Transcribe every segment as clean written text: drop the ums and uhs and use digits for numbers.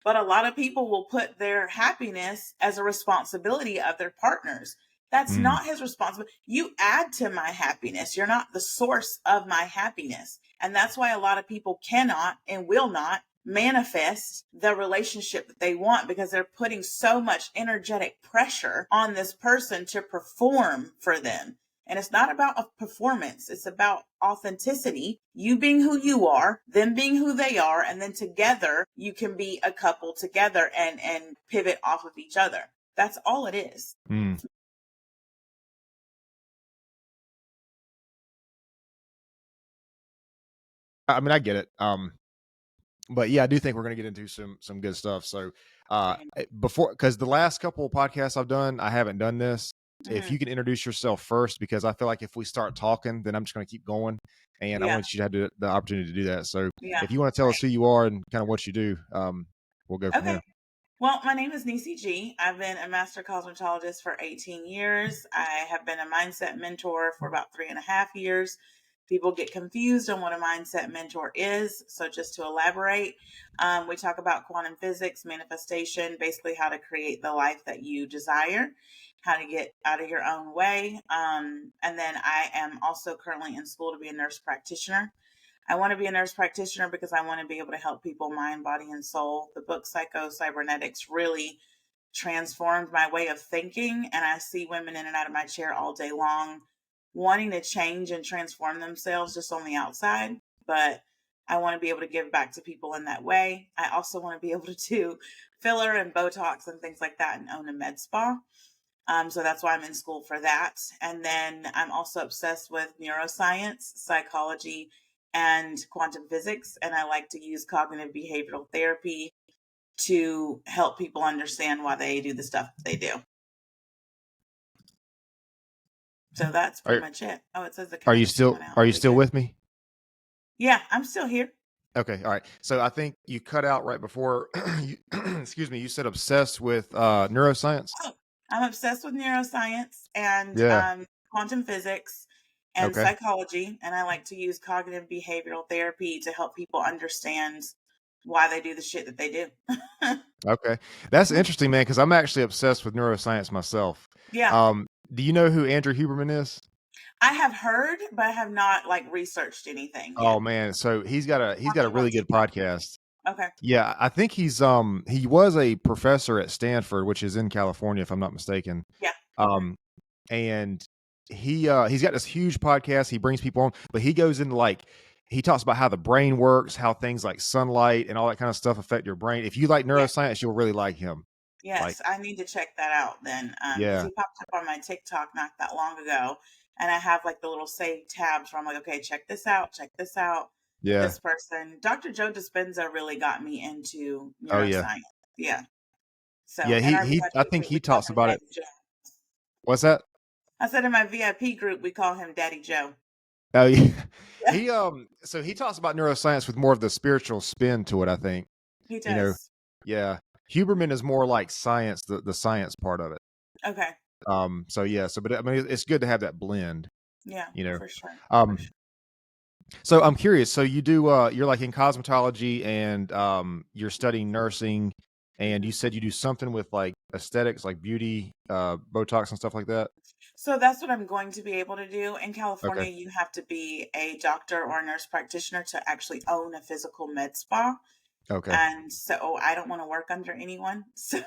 But a lot of people will put their happiness as a responsibility of their partners. That's Mm. not his responsibility. You add to my happiness. You're not the source of my happiness. And that's why a lot of people cannot and will not manifest the relationship that they want, because they're putting so much energetic pressure on this person to perform for them. And it's not about a performance. It's about authenticity, you being who you are, them being who they are. And then together you can be a couple together and pivot off of each other. That's all it is. Mm. I mean, I get it. But yeah, I do think we're going to get into some good stuff. So, before, because the last couple of podcasts I've done, I haven't done this. If Mhm. you can introduce yourself first, because I feel like if we start talking, then I'm just going to keep going, and I Yeah. want you to have the opportunity to do that. So, Yeah. if you want to tell us who you are and kind of what you do, we'll go from Okay. there. Well, my name is Niecy G. I've been a Master Cosmetologist for 18 years. I have been a mindset mentor for about 3.5 years. People get confused on what a mindset mentor is. So just to elaborate, we talk about quantum physics, manifestation, basically how to create the life that you desire, how to get out of your own way. And then I am also currently in school to be a nurse practitioner. I want to be a nurse practitioner because I want to be able to help people mind, body, and soul. The book Psycho-Cybernetics really transformed my way of thinking. And I see women in and out of my chair all day long wanting to change and transform themselves just on the outside. But I want to be able to give back to people in that way. I also want to be able to do filler and Botox and things like that and own a med spa. So that's why I'm in school for that. And then I'm also obsessed with neuroscience, psychology, and quantum physics. And I like to use cognitive behavioral therapy to help people understand why they do the stuff that they do. So that's pretty Are much it. Oh, it says the are you connection still went out. are Are you we still good? with me? Yeah, I'm still here. Okay, all right. So I think you cut out right before you, excuse me, you said obsessed with neuroscience. Oh, I'm obsessed with neuroscience and Yeah. quantum physics and Okay. psychology. And I like to use cognitive behavioral therapy to help people understand why they do the shit that they do. Okay. That's interesting, man, because I'm actually obsessed with neuroscience myself. Yeah, Do you know who Andrew Huberman is? I have heard, but I have not like researched anything yet. Oh man, so he's got a Watching on really good TikTok. podcast. Okay. Yeah, I think he was a professor at Stanford, which is in California, if I'm not mistaken. Yeah. Hmm. Um, and he's got this huge podcast. He brings people on, but he goes into like he talks about how the brain works, how things like sunlight and all that kind of stuff affect your brain. If you like Yeah. neuroscience, you'll really like him. Like, Yes, I need to check that out then, because yeah, he popped up on my TikTok not that long ago, and I have like the little saved tabs where I'm like, okay, check this out, check this out. yeah, This person, Dr. Joe Dispenza, really got me into oh yeah, neuroscience. Yeah. So yeah. in our He I VIP think group, he we call talks him about it. Daddy Joe. What's that? I said in my VIP group, we call him Daddy Joe. Oh yeah. Yeah, He so he talks about neuroscience with more of the spiritual spin to it, I think. he You know, does. yeah. Huberman is more like science, the science part of it. Okay. So yeah, so but I mean it's good to have that blend, Yeah, you know. for sure. For Um sure. so I'm curious, so you do you're like in cosmetology and you're studying nursing and Mhm. you said you do something with like aesthetics, like beauty, Botox and stuff like that? So that's what I'm going to be able to do. In Okay. California, you have to be a doctor or a nurse practitioner to actually own a physical med spa. Okay. And so I don't want to work under anyone. So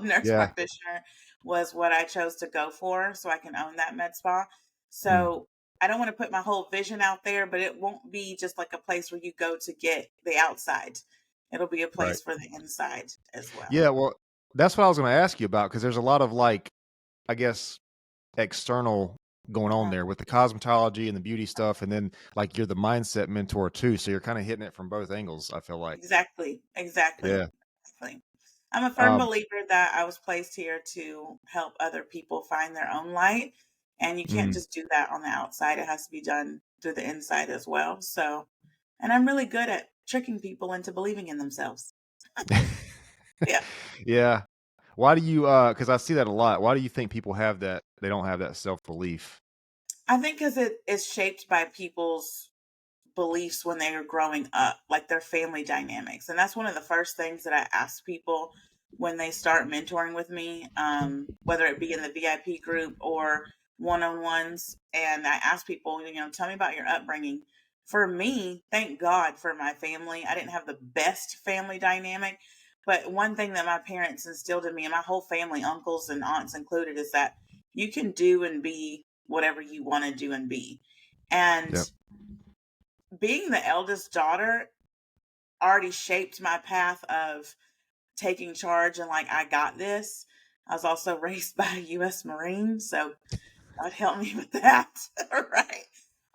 nurse Yeah. practitioner was what I chose to go for so I can own that med spa. Mm, So I don't want to put my whole vision out there, but it won't be just like a place where you go to get the outside. It'll be a right. place for the inside as well. Yeah, well, that's what I was going to ask you about because there's a lot of like I guess external going on Uh-huh. there with the cosmetology and the beauty stuff and then like you're the mindset mentor too, so you're kind of hitting it from both angles, I feel like. Exactly. Exactly. Yeah. Exactly. I'm a firm Um believer that I was placed here to help other people find their own light. And you can't mm. just do that on the outside. It has to be done through the inside as well. So, and I'm really good at tricking people into believing in themselves. Yeah. Yeah. Why do you cuz I see that a lot. Why do you think people have that they don't have that self-belief? I think because it is shaped by people's beliefs when they were growing up, like their family dynamics. And that's one of the first things that I ask people when they start mentoring with me, whether it be in the VIP group or one-on-ones. And I ask people, tell me about your upbringing. For me, thank God for my family. I didn't have the best family dynamic, but one thing that my parents instilled in me, and my whole family, uncles and aunts included, is that you can do and be whatever you want to do and be. And Yep. being the eldest daughter already shaped my path of taking charge and like, I got this. I was also raised by a U.S. Marine, so God help me with that. Right.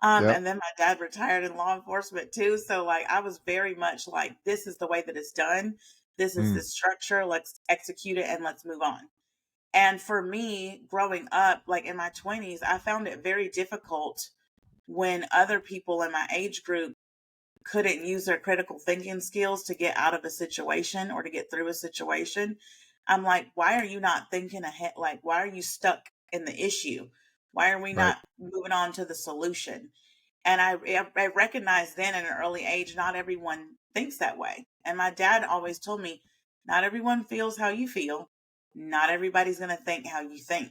Yep. And then my dad retired in law enforcement too. So like I was very much like, this is the way that it's done. This is the Mm. structure. Let's execute it and let's move on. And for me, growing up, like in my 20s, I found it very difficult when other people in my age group couldn't use their critical thinking skills to get out of a situation or to get through a situation. I'm like, why are you not thinking ahead? Like, why are you stuck in the issue? Why are we Right. not moving on to the solution? And I recognized then at an early age, not everyone thinks that way. And my dad always told me, not everyone feels how you feel. Not everybody's going to think how you think.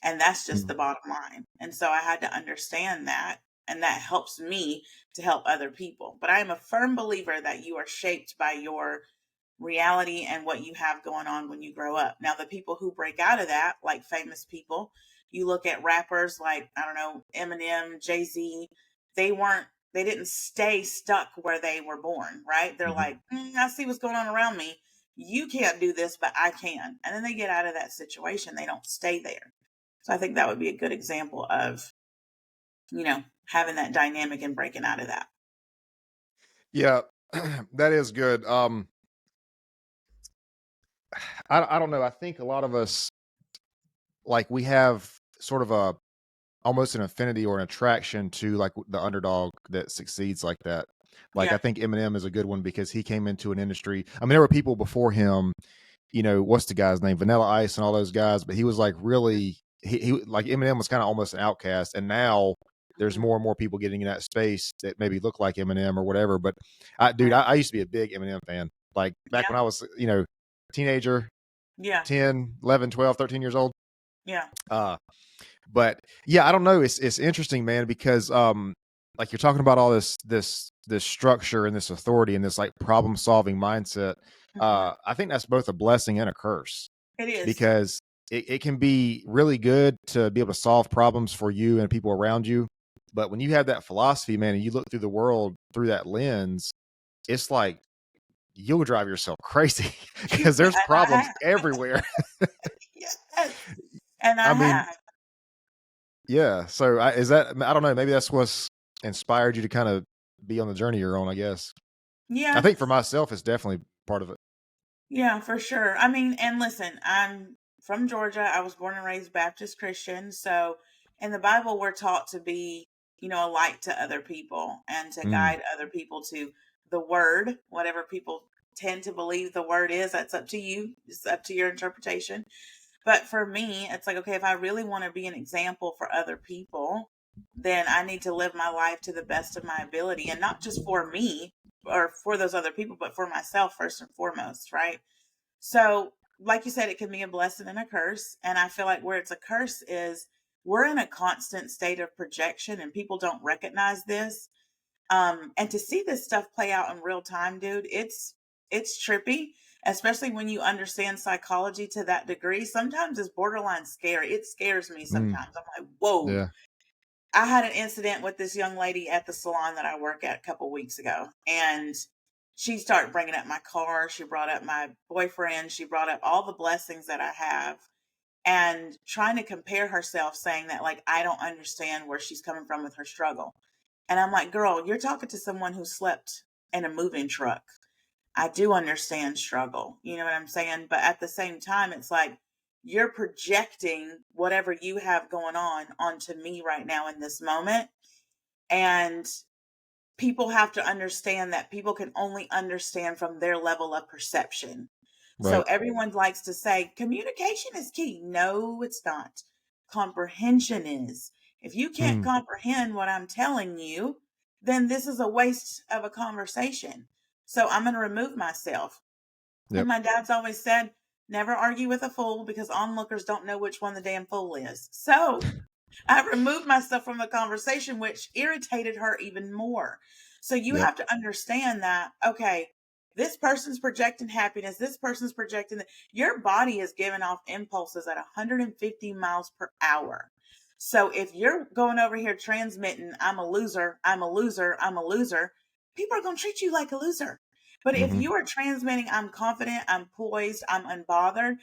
And that's just Mm. the bottom line. And so I had to understand that. And that helps me to help other people. But I am a firm believer that you are shaped by your reality and what you have going on when you grow up. Now, the people who break out of that, like famous people, you look at rappers like, I don't know, Eminem, Jay-Z, they weren't, they didn't stay stuck where they were born, right? They're Mhm. like, I see what's going on around me. You can't do this, but I can. And then they get out of that situation. They don't stay there. So I think that would be a good example of, having that dynamic and breaking out of that. Yeah, that is good. I don't know. I think a lot of us, like, we have sort of a almost an affinity or an attraction to like the underdog that succeeds like that. Like, I Yeah. think Eminem is a good one because he came into an industry. I mean, there were people before him, what's the guy's name? Vanilla Ice and all those guys, but he was like really he like Eminem was kind of almost an outcast, and now there's Mhm. more and more people getting in that space that maybe look like Eminem or whatever. But dude, Right. I used to be a big Eminem fan. Like back Yeah. when I was, teenager, Yeah. 10, 11, 12, 13 years old. Yeah. Uh but yeah, I don't know. It's interesting, man, because like you're talking about all this structure and this authority and this like problem solving mindset. Mhm. I think that's both a blessing and a curse It is. because it can be really good to be able to solve problems for you and people around you. But when you have that philosophy, man, and you look through the world through that lens, it's like you'll drive yourself crazy You because and there's I problems have. everywhere. Yes. And I I mean, have. yeah. So is that, I don't know, maybe that's what's inspired you to kind of be on the journey you're on, I guess. I Yeah. think for myself, it's definitely part of it. Yeah, for sure. I mean, and listen, I'm from Georgia. I was born and raised Baptist Christian. So in the Bible, we're taught to be, a light to other people and to Mm, guide other people to the word, whatever people tend to believe the word is. That's up to you. It's up to your interpretation. But for me, it's like, okay, if I really want to be an example for other people, then I need to live my life to the best of my ability and not just for me or for those other people, but for myself first and foremost, right? So, like you said, it can be a blessing and a curse. And I feel like where it's a curse is we're in a constant state of projection and people don't recognize this. And to see this stuff play out in real time, dude, it's trippy, especially when you understand psychology to that degree. Sometimes it's borderline scary. It scares me mm, sometimes. I'm like, whoa. yeah. I had an incident with this young lady at the salon that I work at a couple weeks ago, and she started bringing up my car. She brought up my boyfriend. She brought up all the blessings that I have, and trying to compare herself, saying that like I don't understand where she's coming from with her struggle. And I'm like, girl, you're talking to someone who slept in a moving truck. I do understand struggle. You know what I'm saying? But at the same time, it's like you're projecting whatever you have going on onto me right now in this moment. And people have to understand that people can only understand from their level of perception. So Right. everyone likes to say communication is key. No, it's not. Comprehension is. If you can't Mm, comprehend what I'm telling you, then this is a waste of a conversation. So I'm going to remove myself. And Yep. my dad's always said, never argue with a fool because onlookers don't know which one the damn fool is. So I removed myself from the conversation, which irritated her even more. So you Yep. have to understand that, okay, this person's projecting happiness, this person's projecting your body is giving off impulses at 150 miles per hour. So if you're going over here transmitting, I'm a loser, I'm a loser, I'm a loser, people are going to treat you like a loser. But if Hmm. you are transmitting, I'm confident, I'm poised, I'm unbothered,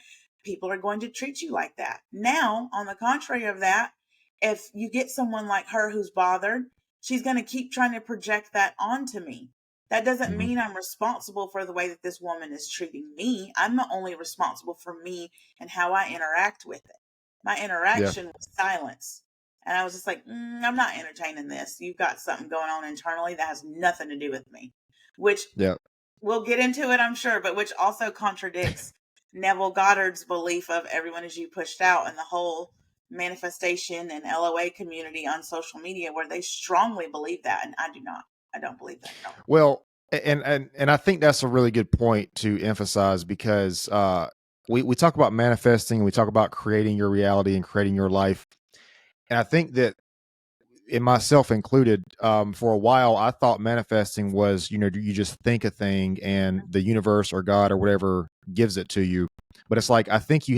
people are going to treat you like that. Now, on the contrary of that, if you get someone like her who's bothered, she's going to keep trying to project that onto me. That doesn't Hmm. mean I'm responsible for the way that this woman is treating me. I'm only responsible for me and how I interact with it. My Yeah. interaction was silence. And I was just like, I'm not entertaining this. You've got something going on internally that has nothing to do with me, which Yeah. we'll get into it, I'm sure, but which also contradicts Neville Goddard's belief of everyone is you pushed out and the whole manifestation and LOA community on social media where they strongly believe that. And I do not. I don't believe that at all. Well, and I think that's a really good point to emphasize because we talk about manifesting, we talk about creating your reality and creating your life, and I think that in myself included, for a while, I thought manifesting was, you just think a thing and the universe or God or whatever gives it to you. But it's like, I think there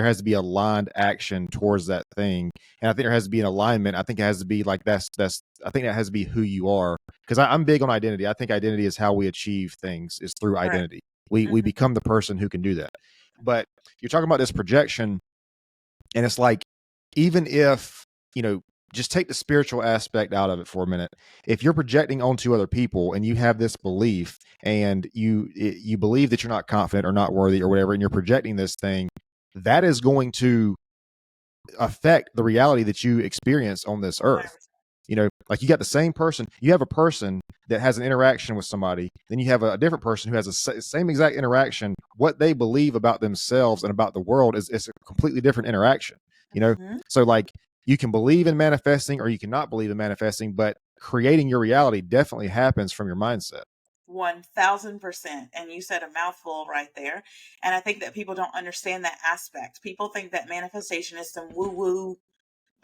has to be aligned action towards that thing. And I think there has to be an alignment. I think it has to be like, I think that has to be who you are. Cause I'm big on identity. I think identity is how we achieve things is through Correct. identity. We Mm-hmm. become the person who can do that. But you're talking about this projection, and it's like, even if, just take the spiritual aspect out of it for a minute. If you're projecting onto other people and you have this belief and you believe that you're not confident or not worthy or whatever, and you're projecting this thing, that is going to affect the reality that you experience on this earth. 100%. Like, you got the same person, you have a person that has an interaction with somebody, then you have a different person who has the same exact interaction. What they believe about themselves and about the world is a completely different interaction. you know Mm-hmm. so like, you can believe in manifesting or you cannot believe in manifesting, but creating your reality definitely happens from your mindset. 1000%. And you said a mouthful right there. And I think that people don't understand that aspect. People think that manifestation is some woo woo.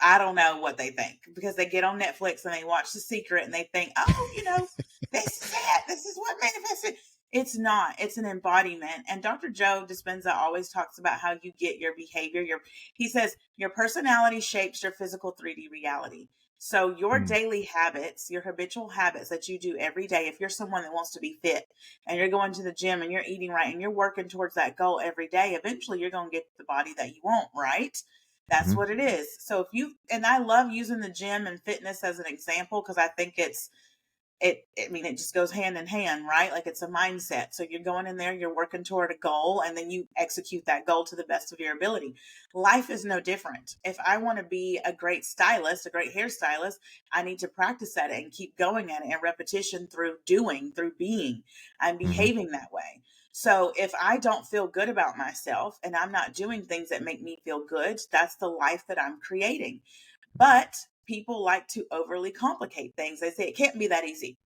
I don't know what they think because they get on Netflix and they watch The Secret and they think, oh, this is it. This is what manifested. It's not. It's an embodiment. And Dr. Joe Dispenza always talks about how you get your behavior. He says your personality shapes your physical 3D reality. So your Mm. daily habits, your habitual habits that you do every day, if you're someone that wants to be fit and you're going to the gym and you're eating right and you're working towards that goal every day, eventually you're going to get the body that you want, right? That's Hmm. what it is. So and I love using the gym and fitness as an example because I think I mean, it just goes hand in hand, right? Like it's a mindset. So you're going in there, you're working toward a goal, and then you execute that goal to the best of your ability. Life is no different. If I want to be a great stylist, a great hairstylist, I need to practice at it and keep going at it and repetition through doing, through being. I'm Hmm. behaving that way. So if I don't feel good about myself and I'm not doing things that make me feel good, that's the life that I'm creating. But people like to overly complicate things. They say it can't be that easy.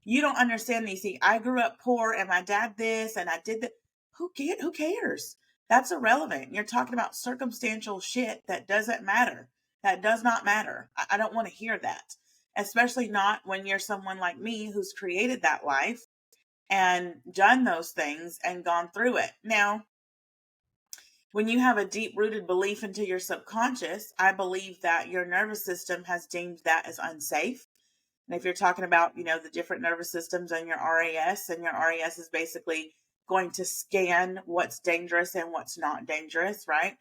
You don't understand, Niecy. I grew up poor and my dad this and I did that. Who cares? That's irrelevant. You're talking about circumstantial shit that doesn't matter. That does not matter. I don't want to hear that. Especially not when you're someone like me who's created that life and done those things and gone through it. Now, when you have a deep rooted belief into your subconscious, I believe that your nervous system has deemed that as unsafe. And if you're talking about, the different nervous systems and your RAS, and your RAS is basically going to scan what's dangerous and what's not dangerous, right?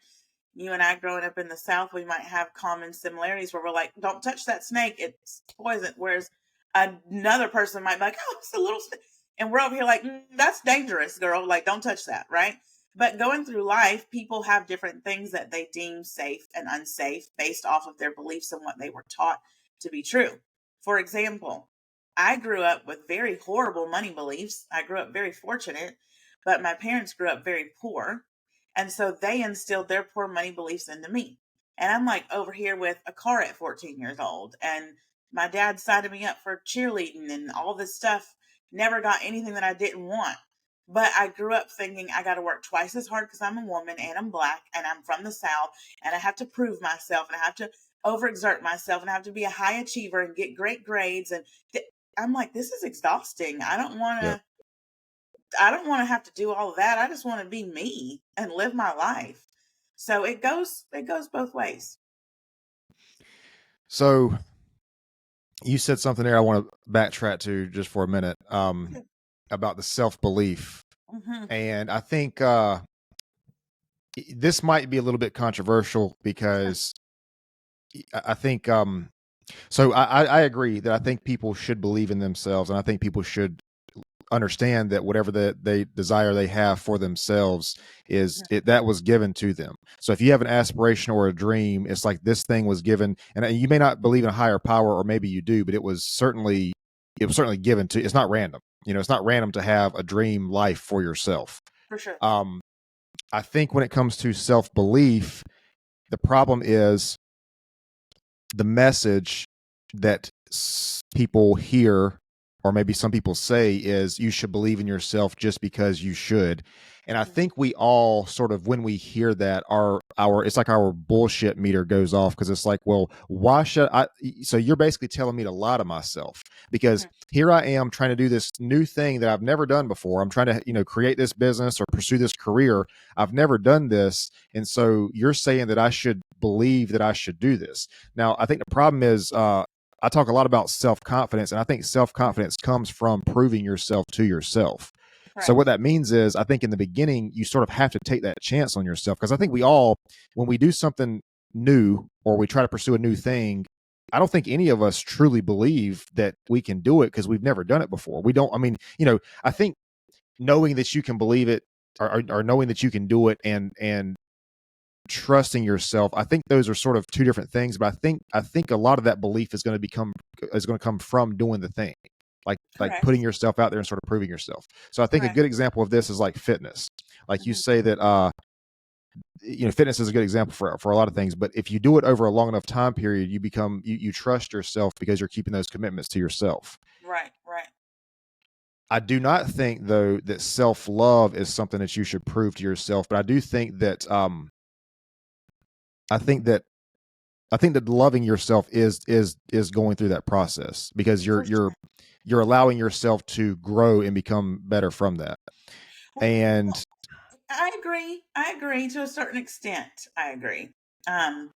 You and I growing up in the South, we might have common similarities where we're like, don't touch that snake, it's poison. Whereas another person might be like, oh, it's a little snake. And we're over here like, that's dangerous, girl. Like, don't touch that, right? But going through life, people have different things that they deem safe and unsafe based off of their beliefs and what they were taught to be true. For example, I grew up with very horrible money beliefs. I grew up very fortunate, but my parents grew up very poor. And so they instilled their poor money beliefs into me. And I'm like over here with a car at 14 years old and My dad signed me up for cheerleading and all this stuff. Never got anything that I didn't want. But I grew up thinking I got to work twice as hard because I'm a woman and I'm black and I'm from the South and I have to prove myself and I have to overexert myself and I have to be a high achiever and get great grades. And I'm like, this is exhausting. Yep. I don't want to have to do all of that. I just want to be me and live my life. So it goes both ways. So you said something there I want to backtrack to just for a minute, about the self-belief. Hmm. And I think this might be a little bit controversial Sure. because I think so I agree that I think people should believe in themselves, and I think people should understand that whatever they desire they have for themselves is Mhm. it that was given to them. So if you have an aspiration or a dream, it's like this thing was given, and you may not believe in a higher power, or maybe you do, but it was certainly given to. It's not random. It's not random to have a dream life for yourself. For sure. um I think when it comes to self-belief, the problem is the message that people hear, or maybe some people say, is you should believe in yourself just because you should. And I Mhm. think we all sort of, when we hear that, our it's like our bullshit meter goes off, because it's like, well, why should I? So you're basically telling me to lie to myself, because Mhm. here I am trying to do this new thing that I've never done before. I'm trying to, create this business or pursue this career. I've never done this. And so you're saying that I should believe that I should do this. Now, I think the problem is, I talk a lot about self confidence, and I think self confidence comes from proving yourself to yourself. So, what Correct. that means is, I think in the beginning, you sort of have to take that chance on yourself. Because I think we all, when we do something new or we try to pursue a new thing, I don't think any of us truly believe that we can do it because we've never done it before. We don't, I mean, I think knowing that you can believe it, or knowing that you can do it, and trusting yourself, I think those are sort of two different things. But I think a lot of that belief is going to come from doing the thing, like putting Correct. yourself out there and sort of proving yourself. So I think a Correct. good example of this is like fitness. Like you Hmm. say that, fitness is a good example for a lot of things. But if you do it over a long enough time period, you trust yourself because you're keeping those commitments to yourself. Right. Right. I do not think, though, that self love is something that you should prove to yourself. But I do think that, I think that I think that loving yourself is going through that process, because you're For you're sure. you're allowing yourself to grow and become better from that. Well, And I agree. I agree to a certain extent. I agree. Um,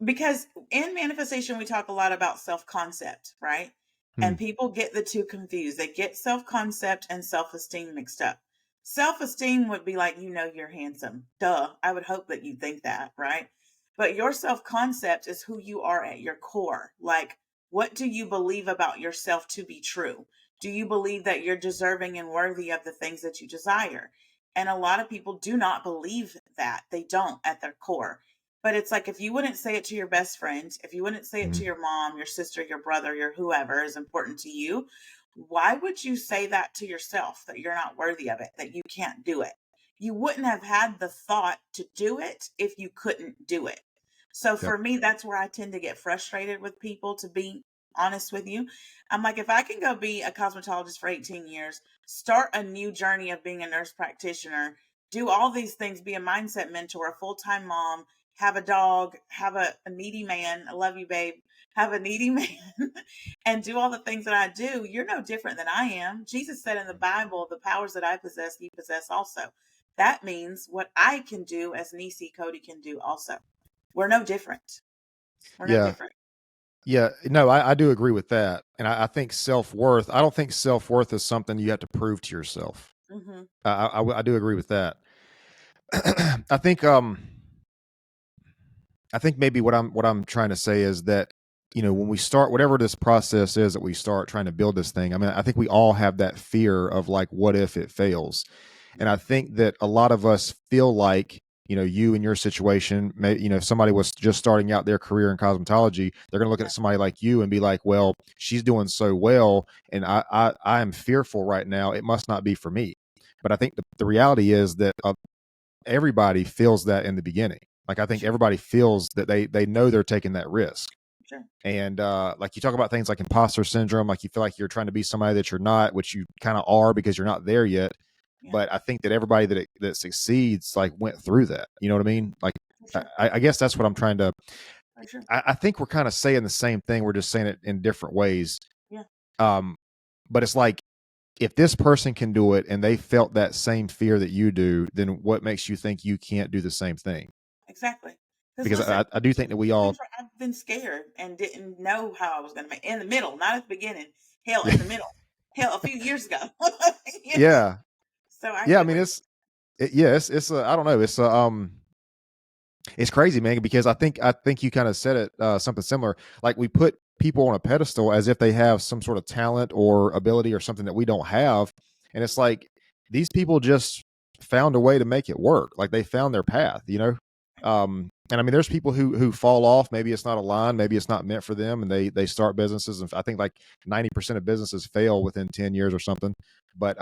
because in manifestation we talk a lot about self-concept, right? hmm, And people get the two confused. They get self-concept and self-esteem mixed up. Self-esteem would be like, you're handsome, duh, I would hope that you think that, right? But your self-concept is who you are at your core. Like, what do you believe about yourself to be true? Do you believe that you're deserving and worthy of the things that you desire? And a lot of people do not believe that. They don't at their core. But it's like, if you wouldn't say it to your best friend, if you wouldn't say it hmm, to your mom, your sister, your brother, your whoever is important to you, why would you say that to yourself, that you're not worthy of it, that you can't do it? You wouldn't have had the thought to do it if you couldn't do it. So yep, for me, that's where I tend to get frustrated with people, to be honest with you. I'm like, if I can go be a cosmetologist for 18 years, start a new journey of being a nurse practitioner, do all these things, be a mindset mentor, a full time mom, have a dog, have a needy man. I love you, babe. Have a needy man and do all the things that I do. You're no different than I am. Jesus said in the Bible, the powers that I possess, you possess also. That means what I can do as Niecy Cody can do also. We're no different. We're no yeah, different. yeah. No, I do agree with that, and I think self worth. I don't think self worth is something you have to prove to yourself. Hmm. I do agree with that. I think I think maybe what I'm trying to say is that, when we start whatever this process is that we start trying to build this thing, I mean, I think we all have that fear of, like, what if it fails? And I think that a lot of us feel like, you in your situation, if somebody was just starting out their career in cosmetology, they're going to look at somebody like you and be like, well, she's doing so well, and I am fearful right now. It must not be for me. But I think the reality is that, everybody feels that in the beginning. Like, I think everybody feels that they know they're taking that risk. Sure. And like you talk about things like imposter syndrome, like you feel like you're trying to be somebody that you're not, which you kind of are because you're not there yet. Yeah. But I think that everybody that succeeds like went through that. You know what I mean? Like For sure. I guess that's what I'm trying to. For sure. I think we're kind of saying the same thing. We're just saying it in different ways. Yeah. Um, but it's like if this person can do it and they felt that same fear that you do, then what makes you think you can't do the same thing? Exactly. Because Because listen, I do think that we all, times where I've been scared and didn't know how I was going to make in the middle, not at the beginning. Hell, yeah, in the middle. Hell, a few years ago. You know? yeah, So I yeah. I get mean, where you. yeah, it's I don't know, it's crazy, man, because I think you kind of said it something similar. Like we put people on a pedestal as if they have some sort of talent or ability or something that we don't have, and it's like these people just found a way to make it work. Like they found their path, you know. And I mean, there's people who fall off. Maybe it's not aligned. Maybe it's not meant for them, and they start businesses. And I think like 90% of businesses fail within 10 years or something. But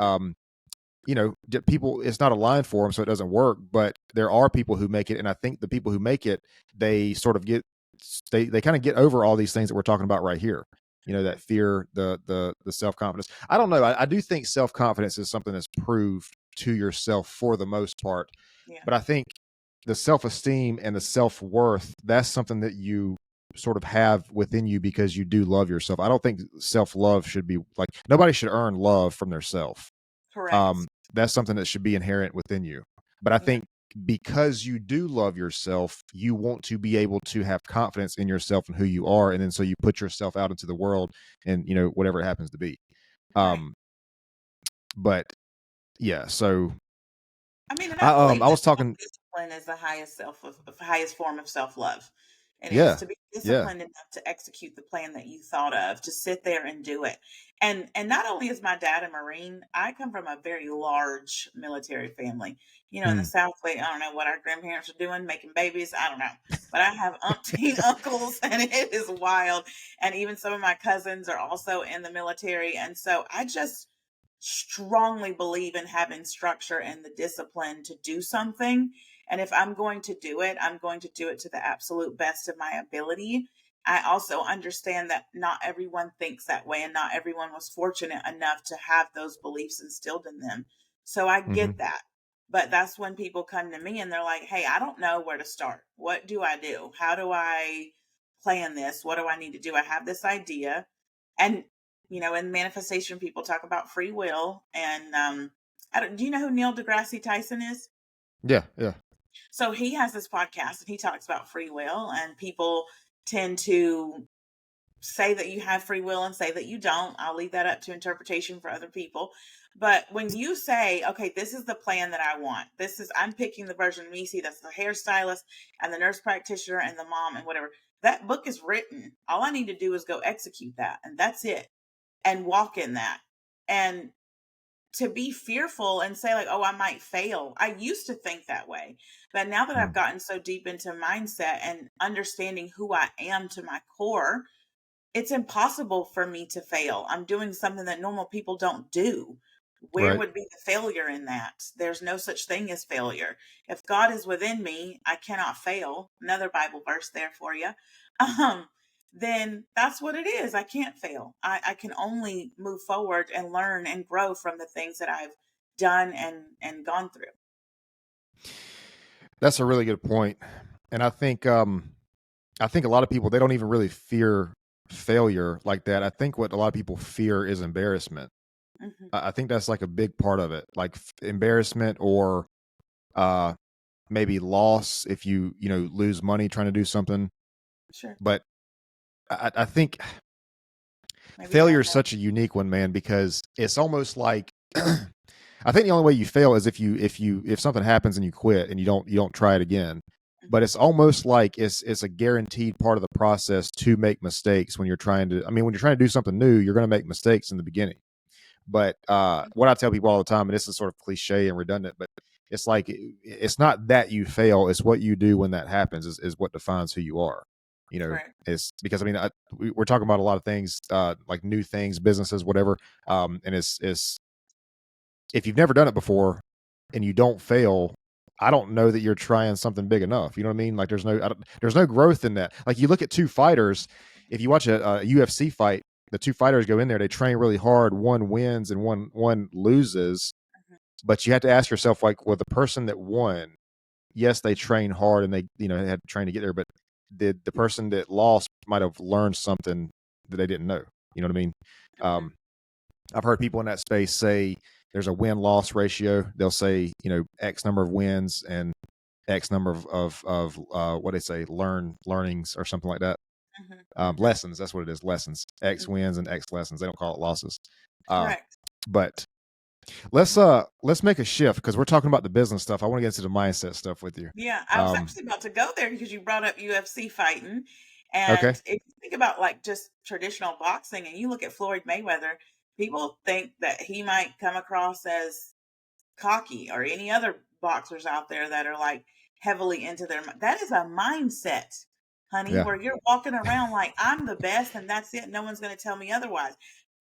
you know, people, it's not aligned for them, so it doesn't work. But there are people who make it, and I think the people who make it, they sort of get, they kind of get over all these things that we're talking about right here. You know, that fear, the self confidence. I don't know. I do think self confidence is something that's proved to yourself for the most part, Yeah. but I think the self esteem and the self worth, that's something that you sort of have within you because you do love yourself. I don't think self love should be like nobody should earn love from their self. Correct. That's something that should be inherent within you. But I Yeah. think because you do love yourself, you want to be able to have confidence in yourself and who you are, and then so you put yourself out into the world, and you know whatever it happens to be. Right. Um, but yeah, so I mean, and I believe I that was talking, self-discipline is the highest form of self-love. It is yeah, to be yeah, disciplined enough to execute the plan that you thought of, to sit there and do it. And not only is my dad a Marine, I come from a very large military family. You know, in the mm, South, I don't know what our grandparents are doing, making babies. I don't know. But I have umpteen uncles, and it is wild. And even some of my cousins are also in the military. And so I just strongly believe in having structure and the discipline to do something. And if I'm going to do it, I'm going to do it to the absolute best of my ability. I also understand that not everyone thinks that way, and not everyone was fortunate enough to have those beliefs instilled in them. So I hmm get that. But that's when people come to me and they're like, hey, I don't know where to start. What do I do? How do I plan this? What do I need to do? I have this idea. And in manifestation, people talk about free will. And do you know who Neil deGrasse Tyson is? yeah, yeah, So he has this podcast and he talks about free will, and people tend to say that you have free will and say that you don't. I'll leave that up to interpretation for other people. But when you say, okay, this is the plan that I want, I'm picking the version of Niecy that's the hairstylist and the nurse practitioner and the mom and whatever. That book is written. All I need to do is go execute that, and that's it, and walk in that. And to be fearful and say like, oh, I might fail, I used to think that way, but now that I've mm, gotten so deep into mindset and understanding who I am to my core, it's impossible for me to fail. I'm doing something that normal people don't do. Where right. would be the failure in that? There's no such thing as failure. If God is within me, I cannot fail. Another Bible verse there for you. Um, then that's what it is. I can't fail. I can only move forward and learn and grow from the things that I've done and gone through. That's a really good point, and I think a lot of people, they don't even really fear failure like that. I think what a lot of people fear is embarrassment. Hmm. I think that's like a big part of it, like embarrassment or uh maybe loss if you know lose money trying to do something. Sure. But I think Maybe a failure bad is day. such a unique one, man, because it's almost like I think the only way you fail is if something happens and you quit and you don't try it again. But Hmm. it's almost like it's a guaranteed part of the process to make mistakes when you're trying to. I mean, when you're trying to do something new, you're going to make mistakes in the beginning. But what I tell people all the time, and this is sort of cliche and redundant, but it's like it's not that you fail; it's what you do when that happens is what defines who you are. You know, Correct. it's because I mean we're talking about a lot of things like new things, businesses, whatever, and it's if you've never done it before and you don't fail, I don't know that you're trying something big enough. You know what I mean? Like there's no growth in that. Like you look at two fighters, if you watch a UFC fight, the two fighters go in there, they train really hard. One wins and one loses. Mhm. But you have to ask yourself, like, well, the person that won, yes, they train hard and they, they had to train to get there, but did the person that lost might have learned something that they didn't know? You know what I mean? Mhm. Um, I've heard people in that space say there's a win loss ratio. They'll say, X number of wins and X number of what they say, learnings or something like that. Mhm. Mhm. Lessons. That's what it is. Lessons. X Mhm. wins and X lessons. They don't call it losses. Uh, Correct. but let's make a shift because we're talking about the business stuff. I want to get into the mindset stuff with you. Yeah, I was Um, actually about to go there because you brought up UFC fighting. okay. And if you think about like just traditional boxing and you look at Floyd Mayweather, people think that he might come across as cocky or any other boxers out there that are like heavily into that is a mindset, honey, Yeah. where you're walking around like I'm the best and that's it, no one's going to tell me otherwise.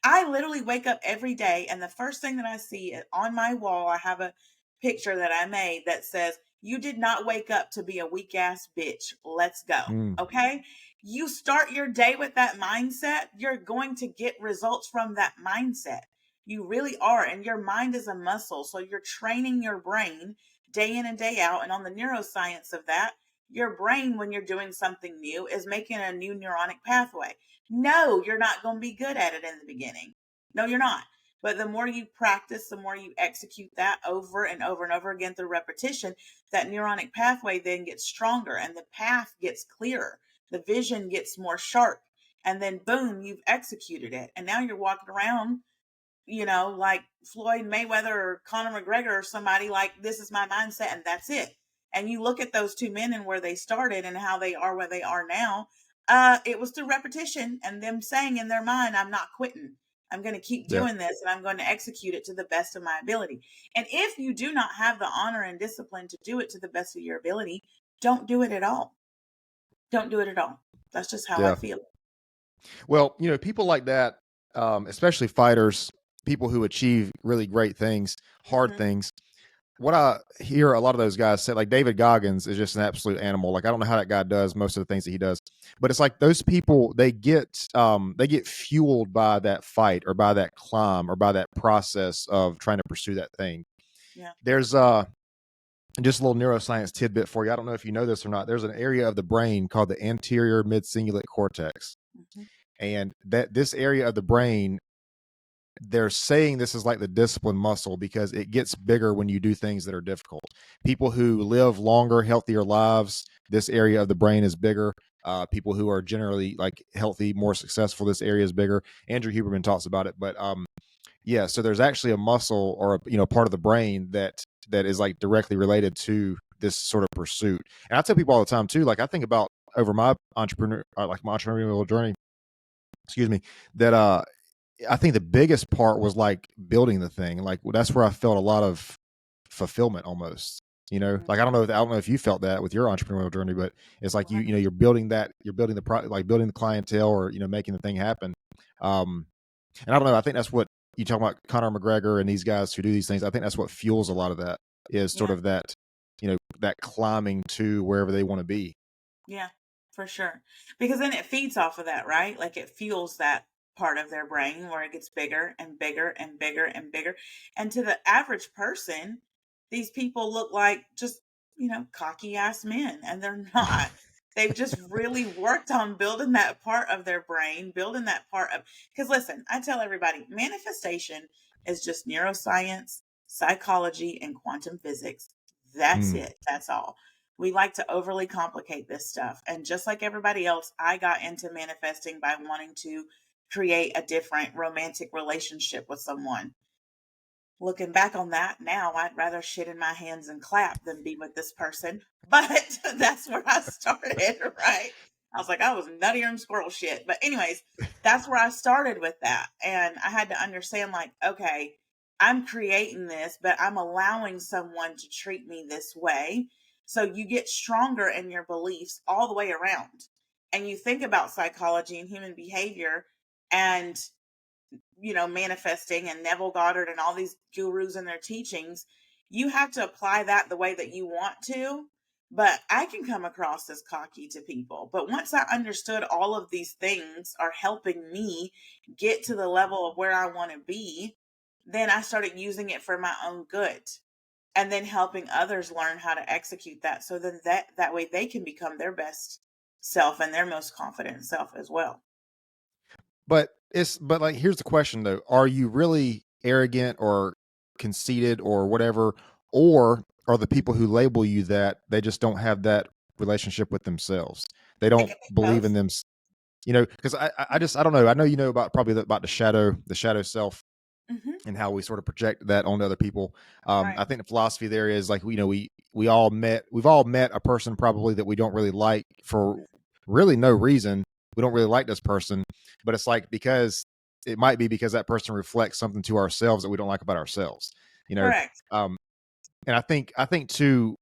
I literally wake up every day and the first thing that I see on my wall, I have a picture that I made that says, you did not wake up to be a weak ass bitch, let's go. Mm, Okay, you start your day with that mindset, you're going to get results from that mindset. You really are. And your mind is a muscle. So you're training your brain day in and day out. And on the neuroscience of that, your brain, when you're doing something new, is making a new neuronic pathway. No, you're not going to be good at it in the beginning. No, you're not. But the more you practice, the more you execute that over and over and over again through repetition, that neuronic pathway then gets stronger and the path gets clearer. The vision gets more sharp. And then, boom, you've executed it. And now you're walking around like Floyd Mayweather or Conor McGregor or somebody like this is my mindset and that's it. And you look at those two men and where they started and how they are where they are now. It was through repetition and them saying in their mind, I'm not quitting. I'm going to keep yeah. doing this and I'm going to execute it to the best of my ability. And if you do not have the honor and discipline to do it to the best of your ability, don't do it at all. Don't do it at all. That's just how I Yeah. feel. Well, people like that, especially fighters, people who achieve really great things, hard Mm-hmm. things. What I hear a lot of those guys say, like David Goggins is just an absolute animal. Like I don't know how that guy does most of the things that he does, but it's like those people they get fueled by that fight or by that climb or by that process of trying to pursue that thing. Yeah. There's just a little neuroscience tidbit for you. I don't know if you know this or not. There's an area of the brain called the anterior mid-cingulate cortex, Mm-hmm. and that this area of the brain, they're saying this is like the discipline muscle because it gets bigger when you do things that are difficult. People who live longer, healthier lives, this area of the brain is bigger. People who are generally like healthy, more successful, this area is bigger. Andrew Huberman talks about it, but yeah. So there's actually a muscle or part of the brain that is like directly related to this sort of pursuit. And I tell people all the time too. Like I think about over my my entrepreneurial journey. Excuse me. That I think the biggest part was like building the thing. Like that's where I felt a lot of fulfillment almost. Like I don't know if you felt that with your entrepreneurial journey, but it's like you're building like building the clientele or making the thing happen. And I don't know, I think that's what you talk about Conor McGregor and these guys who do these things. I think that's what fuels a lot of that is sort Yeah. of that that climbing to wherever they want to be. Yeah, for sure. Because then it feeds off of that, right? Like it fuels that part of their brain where it gets bigger and bigger and bigger and bigger. And to the average person, these people look like just, cocky ass men, and they're not. They've just really worked on building that part of their brain, building that part of, because listen, I tell everybody manifestation is just neuroscience, psychology, and quantum physics. That's Mm, it. That's all. We like to overly complicate this stuff. And just like everybody else, I got into manifesting by wanting to create a different romantic relationship with someone. Looking back on that now, I'd rather shit in my hands and clap than be with this person. But that's where I started, right? I was like, I was nuttier than squirrel shit. But, anyways, that's where I started with that. And I had to understand, like, okay, I'm creating this, but I'm allowing someone to treat me this way. So you get stronger in your beliefs all the way around. And you think about psychology and human behavior and manifesting and Neville Goddard and all these gurus and their teachings, you have to apply that the way that you want to. but I can come across as cocky to people. But once I understood all of these things are helping me get to the level of where I want to be, then I started using it for my own good and then helping others learn how to execute that so then that way they can become their best self and their most confident self as well. But like here's the question though. Are you really arrogant or conceited or whatever? Or are the people who label you that they just don't have that relationship with themselves? They It don't can be believe in both. them, because I just I don't know. I know you know about probably about the shadow self Hmm. and how we sort of project that onto other people. Right. I think the philosophy there is like we've all met a person probably that we don't really like for really no reason. We don't really like this person, but it's like because it might be because that person reflects something to ourselves that we don't like about ourselves. You know, Correct. um, and I think too.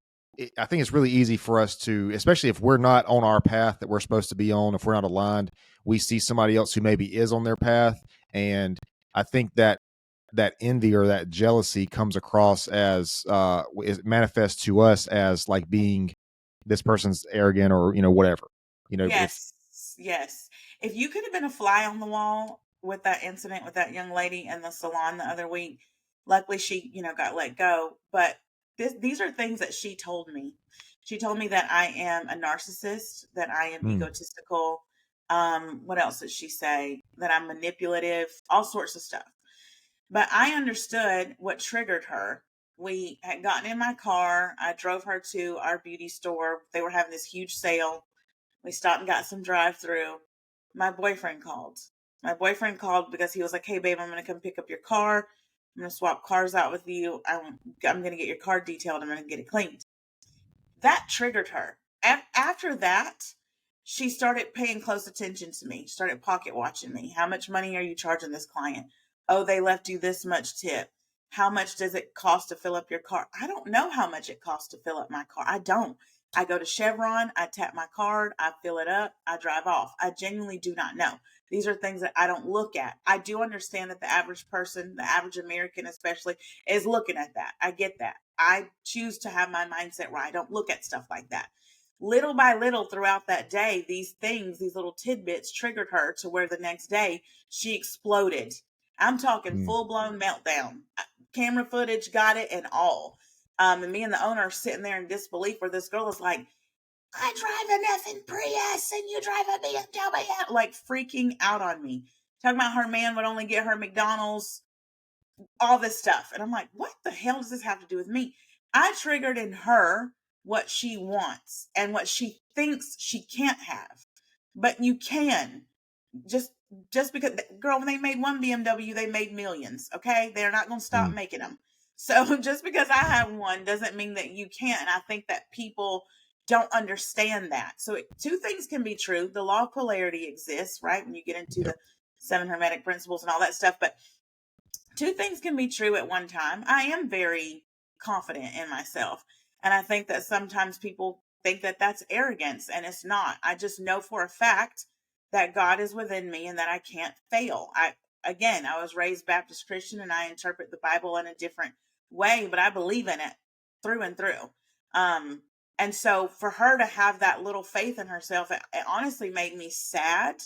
I think it's really easy for us to, especially if we're not on our path that we're supposed to be on, if we're not aligned, we see somebody else who maybe is on their path, and I think that envy or that jealousy comes across as it manifests to us as like being this person's arrogant or whatever. If Yes, yes. If you could have been a fly on the wall with that incident with that young lady in the salon the other week, luckily she, got let go. But these are things that she told me. She told me that I am a narcissist, that I am mm, egotistical. What else did she say? That I'm manipulative, all sorts of stuff. But I understood what triggered her. We had gotten in my car. I drove her to our beauty store. They were having this huge sale. We stopped and got some drive through. My boyfriend called. My boyfriend called because he was like, "Hey, babe, I'm going to come pick up your car. I'm going to swap cars out with you. I'm going to get your car detailed. I'm going to get it cleaned." That triggered her. After that, she started paying close attention to me, started pocket watching me. How much money are you charging this client? Oh, they left you this much tip. How much does it cost to fill up your car? I don't know how much it costs to fill up my car. I don't. I go to Chevron, I tap my card, I fill it up, I drive off. I genuinely do not know. These are things that I don't look at. I do understand that the average person, the average American especially, is looking at that. I get that. I choose to have my mindset where I don't look at stuff like that. Little by little throughout that day, these things, these little tidbits triggered her to where the next day she exploded. I'm talking mm, full blown meltdown. Camera footage got it and all. And me and the owner are sitting there in disbelief where this girl is like, "I drive an effing Prius and you drive a BMW," like freaking out on me. Talking about her man would only get her McDonald's, all this stuff. And I'm like, what the hell does this have to do with me? I triggered in her what she wants and what she thinks she can't have. But you can. Just just because, girl, when they made one BMW, they made millions. Okay? They're not going to stop mm, making them. So just because I have one doesn't mean that you can't. And I think that people don't understand that. So two things can be true. The law of polarity exists, right? When you get into yep, the seven hermetic principles and all that stuff, but two things can be true at one time. I am very confident in myself. And I think that sometimes people think that that's arrogance, and it's not. I just know for a fact that God is within me and that I can't fail. Again, I was raised Baptist Christian and I interpret the Bible in a different way, but I believe in it through and through. Um, and so for her to have that little faith in herself, it honestly made me sad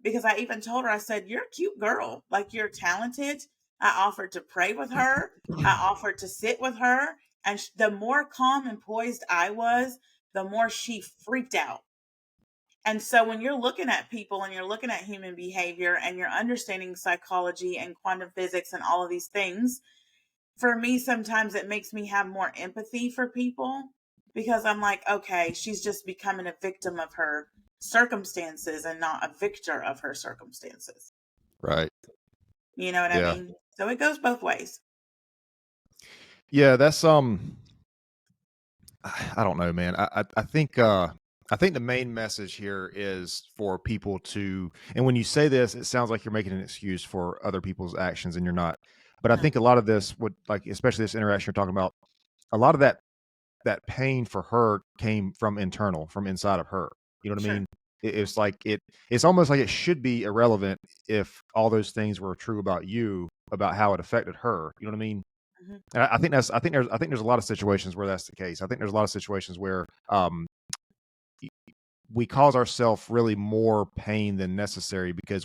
because I even told her, I said, "You're a cute girl. Like, you're talented." I offered to pray with her, I offered to sit with her. And the more calm and poised I was, the more she freaked out. And so, when you're looking at people and you're looking at human behavior and you're understanding psychology and quantum physics and all of these things, for me, sometimes it makes me have more empathy for people because I'm like, okay, she's just becoming a victim of her circumstances and not a victor of her circumstances. right, You know what I yeah, mean? So it goes both ways. yeah. That's I don't know, man. I think the main message here is for people to, and when you say this, it sounds like you're making an excuse for other people's actions, and you're not. But I No, think a lot of this would like, especially this interaction you're talking about, a lot of that pain for her came from internal, from inside of her. You know what I sure. mean? It's like it's almost like it should be irrelevant if all those things were true about you, about how it affected her. You know what I mean? Mhm. And I think there's a lot of situations where that's the case. I think there's a lot of situations where we cause ourselves really more pain than necessary because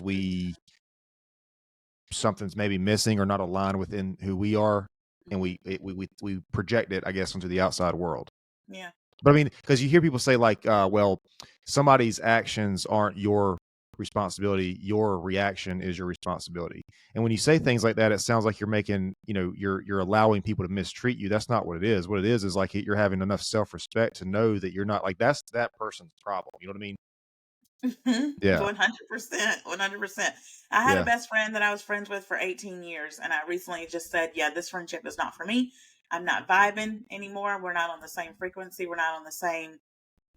something's maybe missing or not aligned within who we are, and Mhm. we project it, I guess, onto the outside world. Yeah. But I mean, because you hear people say like, well, somebody's actions aren't your responsibility. Your reaction is your responsibility. And when you say things like that, it sounds like you're making, you're allowing people to mistreat you. That's not what it is. What it is like you're having enough self-respect to know that you're not like, that's that person's problem. You know what I mean? Yeah. 100%. 100%. I had a Yeah. best friend that I was friends with for 18 years, and I recently just said, yeah, this friendship is not for me. I'm not vibing anymore. We're not on the same frequency. We're not on the same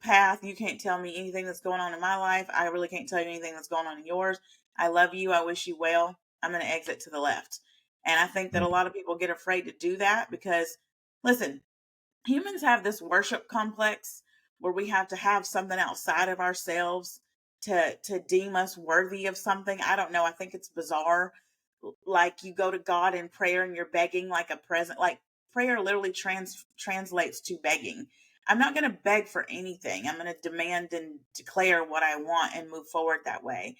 path. You can't tell me anything that's going on in my life. I really can't tell you anything that's going on in yours. I love you. I wish you well. I'm going to exit to the left. And I think that Mm, a lot of people get afraid to do that because, listen, humans have this worship complex where we have to have something outside of ourselves to deem us worthy of something. I don't know. I think it's bizarre. Like you go to God in prayer and you're begging like a present. Like prayer literally translates to begging. I'm not going to beg for anything. I'm going to demand and declare what I want and move forward that way.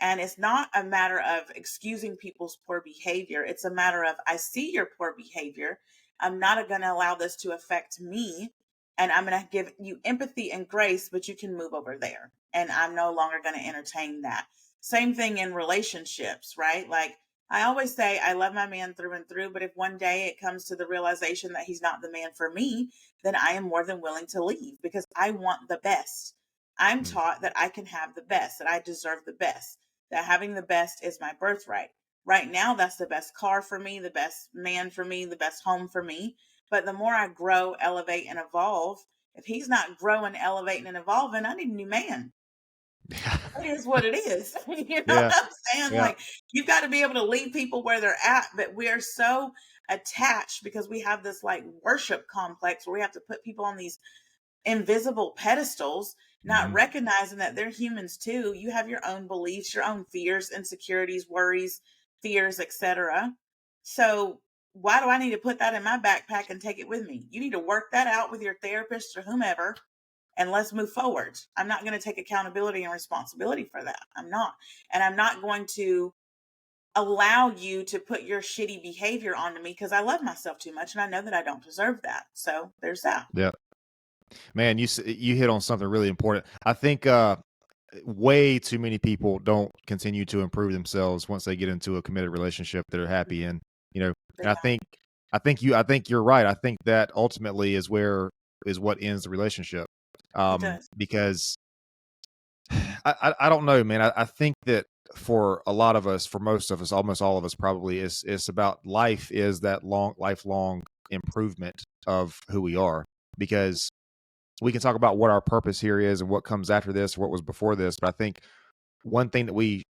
And it's not a matter of excusing people's poor behavior. It's a matter of I see your poor behavior. I'm not going to allow this to affect me. And I'm going to give you empathy and grace, but you can move over there. And I'm no longer going to entertain that. Same thing in relationships, right? Like I always say, I love my man through and through, but if one day it comes to the realization that he's not the man for me, then I am more than willing to leave because I want the best. I'm mm. taught that I can have the best, that I deserve the best, that having the best is my birthright. Right now, that's the best car for me, the best man for me, the best home for me. But the more I grow, elevate, and evolve, if he's not growing, elevating, and evolving, I need a new man. It is what it is. You know what Yeah. I'm saying? Yeah. Like, you've got to be able to leave people where they're at, but we are so attached because we have this like worship complex where we have to put people on these invisible pedestals, not Hmm. recognizing that they're humans too. You have your own beliefs, your own fears, insecurities, worries, fears, etc. So why do I need to put that in my backpack and take it with me? You need to work that out with your therapist or whomever and let's move forward. I'm not going to take accountability and responsibility for that. I'm not. And I'm not going to allow you to put your shitty behavior onto me because I love myself too much and I know that I don't deserve that. So there's that. Yeah. Man, you hit on something really important. I think way too many people don't continue to improve themselves once they get into a committed relationship that are happy in. You know, They and I think you're right. I think that ultimately is what ends the relationship. It does. Because I don't know, man. I think that for a lot of us, for most of us, almost all of us probably, it's about life is that lifelong improvement of who we are. Because we can talk about what our purpose here is and what comes after this, or what was before this. But I think one thing that we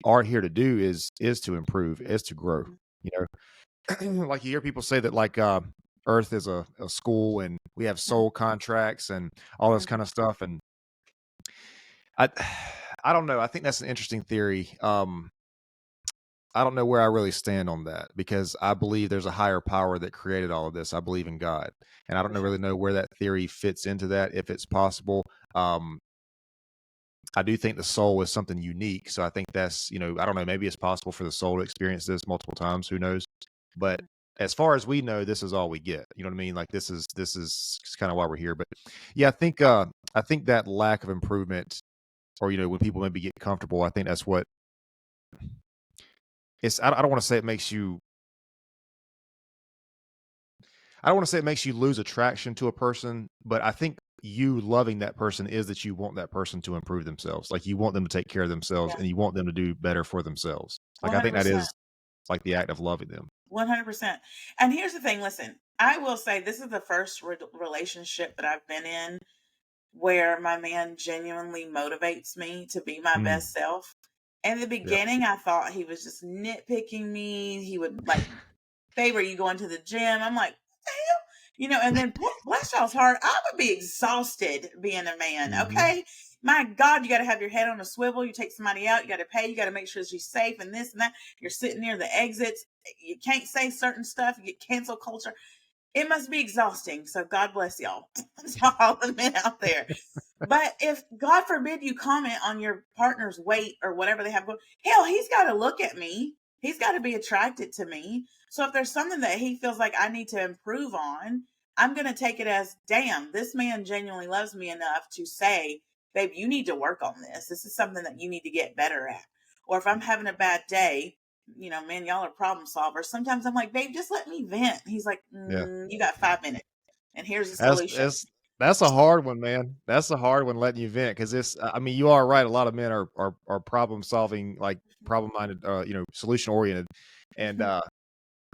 are here to do is to improve, is to grow. You know, like you hear people say that like Earth is a school and we have soul contracts and all this kind of stuff. And I I don't know. I think that's an interesting theory. I don't know where I really stand on that because I believe there's a higher power that created all of this. I believe in God, and I don't For sure. really know where that theory fits into that, if it's possible. Um, I do think the soul is something unique. So I think that's, I don't know, maybe it's possible for the soul to experience this multiple times. Who knows? But as far as we know, this is all we get. You know what I mean? Like this is kind of why we're here. But yeah, I think that lack of improvement, or when people maybe get comfortable, I think that's what it's. I don't want to say it makes you. I don't want to say it makes you lose attraction to a person, but I think you loving that person is that you want that person to improve themselves. Like you want them to take care of themselves Yeah. and you want them to do better for themselves. Like I think that 100%. is like the act of loving them. 100%. And here's the thing, listen, I will say this is the first relationship that I've been in where my man genuinely motivates me to be my Mm, best self. In the yeah. beginning, I thought he was just nitpicking me. He would like, babe, are you going to the gym? I'm like, what the hell? And then bless y'all's heart, I would be exhausted being a man. Hmm. Okay. My God, you got to have your head on a swivel. You take somebody out, you got to pay, you got to make sure she's safe and this and that. You're sitting near the exits. you can't say certain stuff, you get cancel culture. It must be exhausting. So God bless y'all. To all the men out there. But if God forbid you comment on your partner's weight or whatever they have going, hell, he's got to look at me. He's got to be attracted to me. So if there's something that he feels like I need to improve on, I'm going to take it as, damn, this man genuinely loves me enough to say, babe, you need to work on this. This is something that you need to get better at. Or if I'm having a bad day, man, y'all are problem solvers. Sometimes I'm like, babe, just let me vent. He's like, Yeah. you got 5 minutes and here's the That's solution. that's that's a hard one, man. That's a hard one letting you vent because it's. I mean, you are right. A lot of men are problem solving, like problem minded, solution oriented, and Mhm.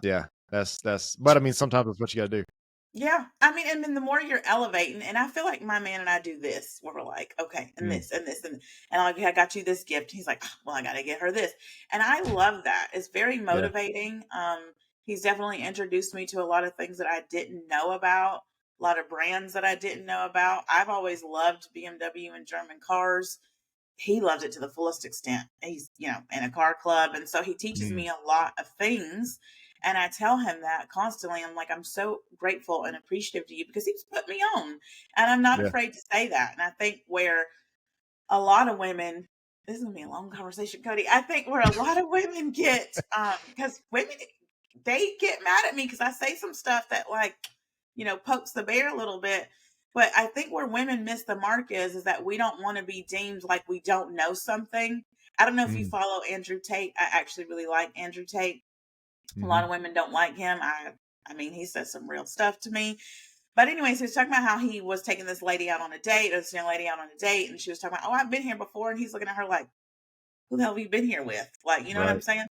yeah, that's. But I mean, sometimes that's what you got to do. Yeah. I mean, and then the more you're elevating, and I feel like my man and I do this where we're like, okay, and Mm, this and this, and like, I got you this gift. He's like, "Ah, well, I got to get her this. And I love that. It's very yeah. motivating. He's definitely introduced me to a lot of things that I didn't know about, a lot of brands that I didn't know about. I've always loved BMW and German cars. He loves it to the fullest extent. He's, in a car club. And so he teaches Mm, me a lot of things. And I tell him that constantly. I'm like, I'm so grateful and appreciative to you because he's put me on. And I'm not yeah. afraid to say that. And I think where a lot of women, this is gonna be a long conversation, Cody. I think where a lot of women get, because women, they get mad at me because I say some stuff that, like, pokes the bear a little bit. But I think where women miss the mark is that we don't want to be deemed like we don't know something. I don't know if you Mm, follow Andrew Tate. I actually really like Andrew Tate. A lot hmm. of women don't like him. I mean, he says some real stuff to me. But anyways, he was talking about how he was taking this lady out on a date, or this young lady out on a date, and she was talking about, oh, I've been here before, and he's looking at her like, who the hell have you been here with? Like, you know what I'm Right. saying?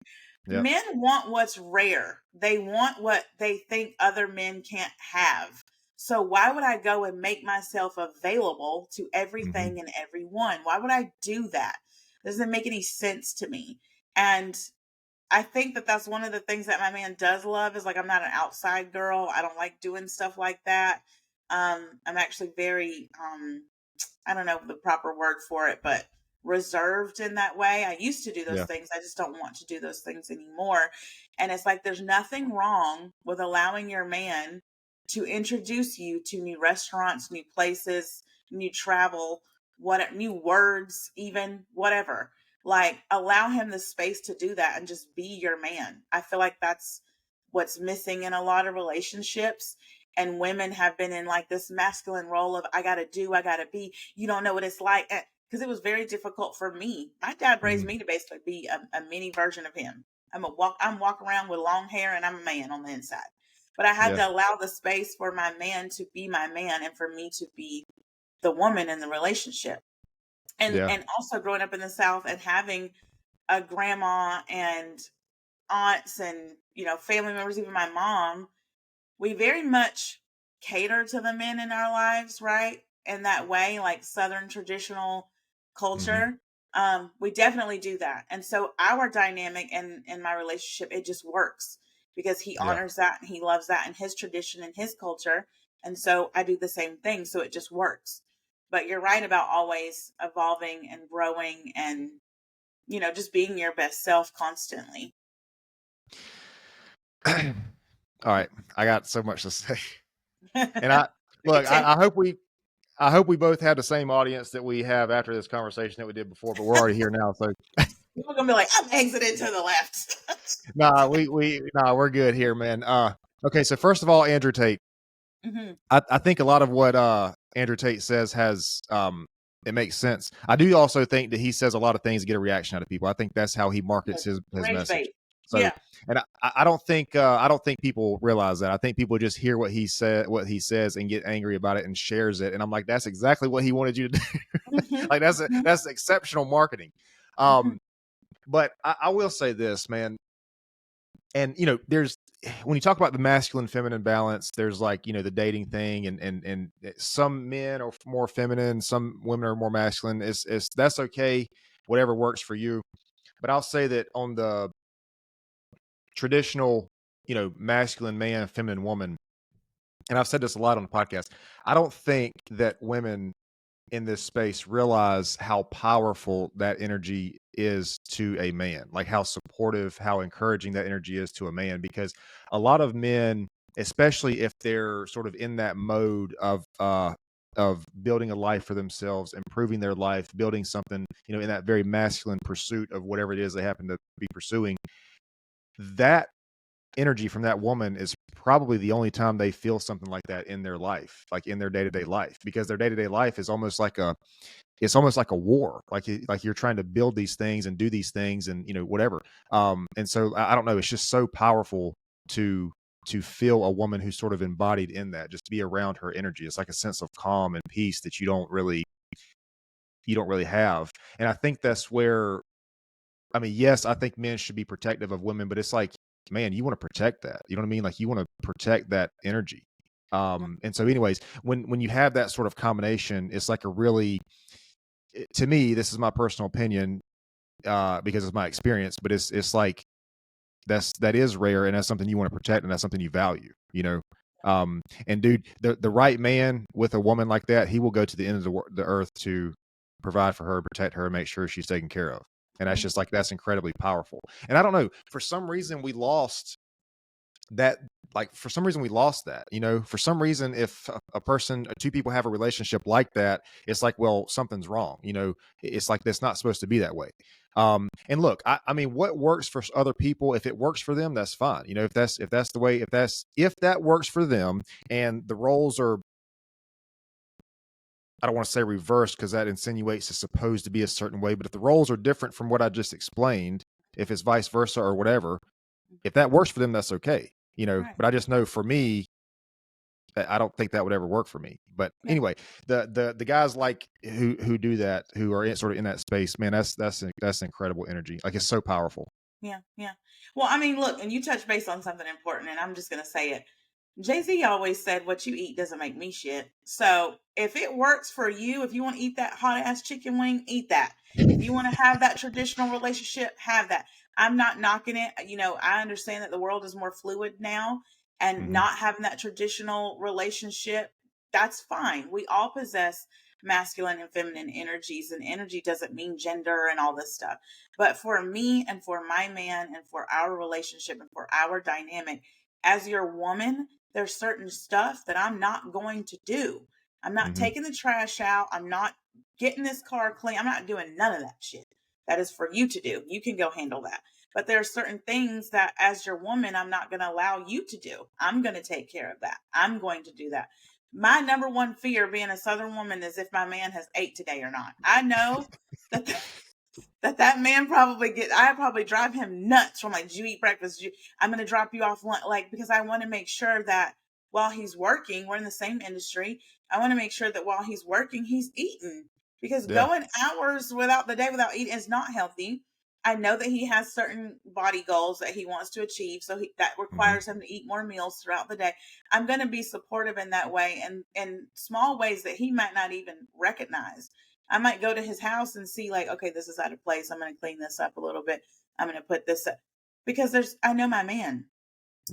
Yep. Men want what's rare. They want what they think other men can't have. So why would I go and make myself available to Hmm. everything and everyone? Why would I do that? Doesn't make any sense to me. And I think that that's one of the things that my man does love is, like, I'm not an outside girl. I don't like doing stuff like that. I'm actually very, I don't know the proper word for it, but reserved in that way. I used to do those Yeah. things. I just don't want to do those things anymore. And it's like there's nothing wrong with allowing your man to introduce you to new restaurants, new places, new travel, what new words, even whatever. Like, allow him the space to do that and just be your man. I feel like that's what's missing in a lot of relationships, and women have been in like this masculine role of, I gotta do, I gotta be. You don't know what it's like, because it was very difficult for me. My dad raised Mm, me to basically be a mini version of him. I'm walking around with long hair and I'm a man on the inside. But I had yeah. to allow the space for my man to be my man and for me to be the woman in the relationship. And Yeah. and also growing up in the South and having a grandma and aunts and family members, even my mom, we very much cater to the men in our lives, right? In that way, like Southern traditional Hmm. culture. We definitely do that. And so our dynamic in my relationship, it just works because he Yeah. honors that and he loves that in his tradition and his culture. And so I do the same thing. So it just works. But you're right about always evolving and growing and, just being your best self constantly. All right. I got so much to say, and I Me look. too. I hope we both have the same audience that we have after this conversation that we did before, but we're already here now. So People are gonna be like, I'm exiting to the left. nah, we're good here, man. Okay. So first of all, Andrew Tate, Hmm. I think a lot of what Andrew Tate says has it makes sense. I do also think that he says a lot of things to get a reaction out of people. I think that's how he markets his Rage message. bait. So, Yeah. and I don't think people realize that. I think people just hear what he says, and get angry about it and shares it. And I'm like, that's exactly what he wanted you to do. Hmm. Like Hmm. that's exceptional marketing. Hmm. But I will say this, man, and there's when you talk about the masculine feminine balance, there's like the dating thing, and some men are more feminine, some women are more masculine. It's That's okay, whatever works for you. But I'll say that on the traditional masculine man, feminine woman, and I've said this a lot on the podcast, I don't think that women in this space realize how powerful that energy is to a man, like how supportive, how encouraging that energy is to a man. Because a lot of men, especially if they're sort of in that mode of building a life for themselves, improving their life, building something, in that very masculine pursuit of whatever it is they happen to be pursuing, that energy from that woman is probably the only time they feel something like that in their life, like in their day-to-day life, because their day-to-day life is almost like a war, like you're trying to build these things and do these things and whatever. And so I don't know, it's just so powerful to feel a woman who's sort of embodied in that, just to be around her energy. It's like a sense of calm and peace that you don't really have. And I think that's where, I mean, yes, I think men should be protective of women, but it's like, man, you want to protect that. You know what I mean? Like you want to protect that energy. And so anyways, when you have that sort of combination, it's like a really, to me, this is my personal opinion, because it's my experience, but it's like that is rare, and that's something you want to protect, and that's something you value. And dude, the right man with a woman like that, he will go to the end of the earth to provide for her, protect her, make sure she's taken care of. And that's just like, that's incredibly powerful. And I don't know, for some reason we lost that. Like, for some reason we lost that, for some reason, if a person, two people have a relationship like that, it's like, well, something's wrong. It's like, that's not supposed to be that way. And look, I mean, what works for other people, if it works for them, that's fine. If that's the way, if that works for them, and the roles are, I don't want to say reversed, because that insinuates it's supposed to be a certain way, but if the roles are different from what I just explained, if it's vice versa or whatever, if that works for them, that's okay. Right. But I just know, for me, I don't think that would ever work for me. But Yeah. anyway, the guys like who do that, who are sort of in that space, man, that's incredible energy. Like, it's so powerful. Yeah. Yeah. Well, I mean, look, and you touch base on something important, and I'm just going to say it. Jay-Z always said, "What you eat doesn't make me shit." So if it works for you, if you want to eat that hot ass chicken wing, eat that. If you want to have that traditional relationship, have that. I'm not knocking it. I understand that the world is more fluid now, and Hmm. not having that traditional relationship, that's fine. We all possess masculine and feminine energies, and energy doesn't mean gender and all this stuff. But for me and for my man and for our relationship and for our dynamic, as your woman, there's certain stuff that I'm not going to do. I'm not Hmm. taking the trash out. I'm not getting this car clean. I'm not doing none of that shit. That is for you to do. You can go handle that. But there are certain things that, as your woman, I'm not going to allow you to do. I'm going to take care of that. I'm going to do that. My number one fear being a Southern woman is if my man has ate today or not. I know that that man probably I probably drive him nuts from, like, "Did you eat breakfast? I'm going to drop you off lunch," like, because I want to make sure that while he's working, we're in the same industry. I want to make sure that while he's working, he's eating, because Yeah. going hours without the day without eating is not healthy. I know that he has certain body goals that he wants to achieve, so that Hmm. requires him to eat more meals throughout the day. I'm going to be supportive in that way, and in small ways that he might not even recognize. I might go to his house and see, like, okay, this is out of place. I'm going to clean this up a little bit. I'm going to put this up, because I know my man.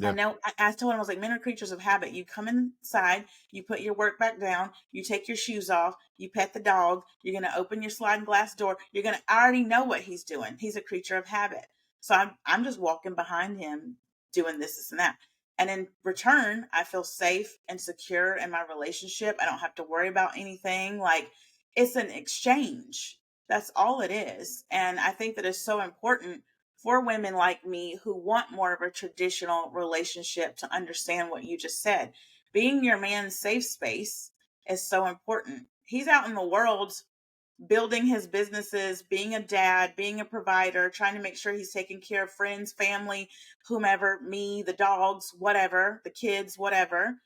I Yeah. know, I told him, I was like, men are creatures of habit. You come inside, you put your work back down, you take your shoes off, you pet the dog, you're going to open your sliding glass door. I already know what he's doing. He's a creature of habit. So I'm just walking behind him doing this and that. And in return, I feel safe and secure in my relationship. I don't have to worry about anything. Like, it's an exchange. That's all it is. And I think that it's so important for women like me who want more of a traditional relationship to understand what you just said. Being your man's safe space is so important. He's out in the world building his businesses, being a dad, being a provider, trying to make sure he's taking care of friends, family, whomever, me, the dogs, whatever, the kids, whatever.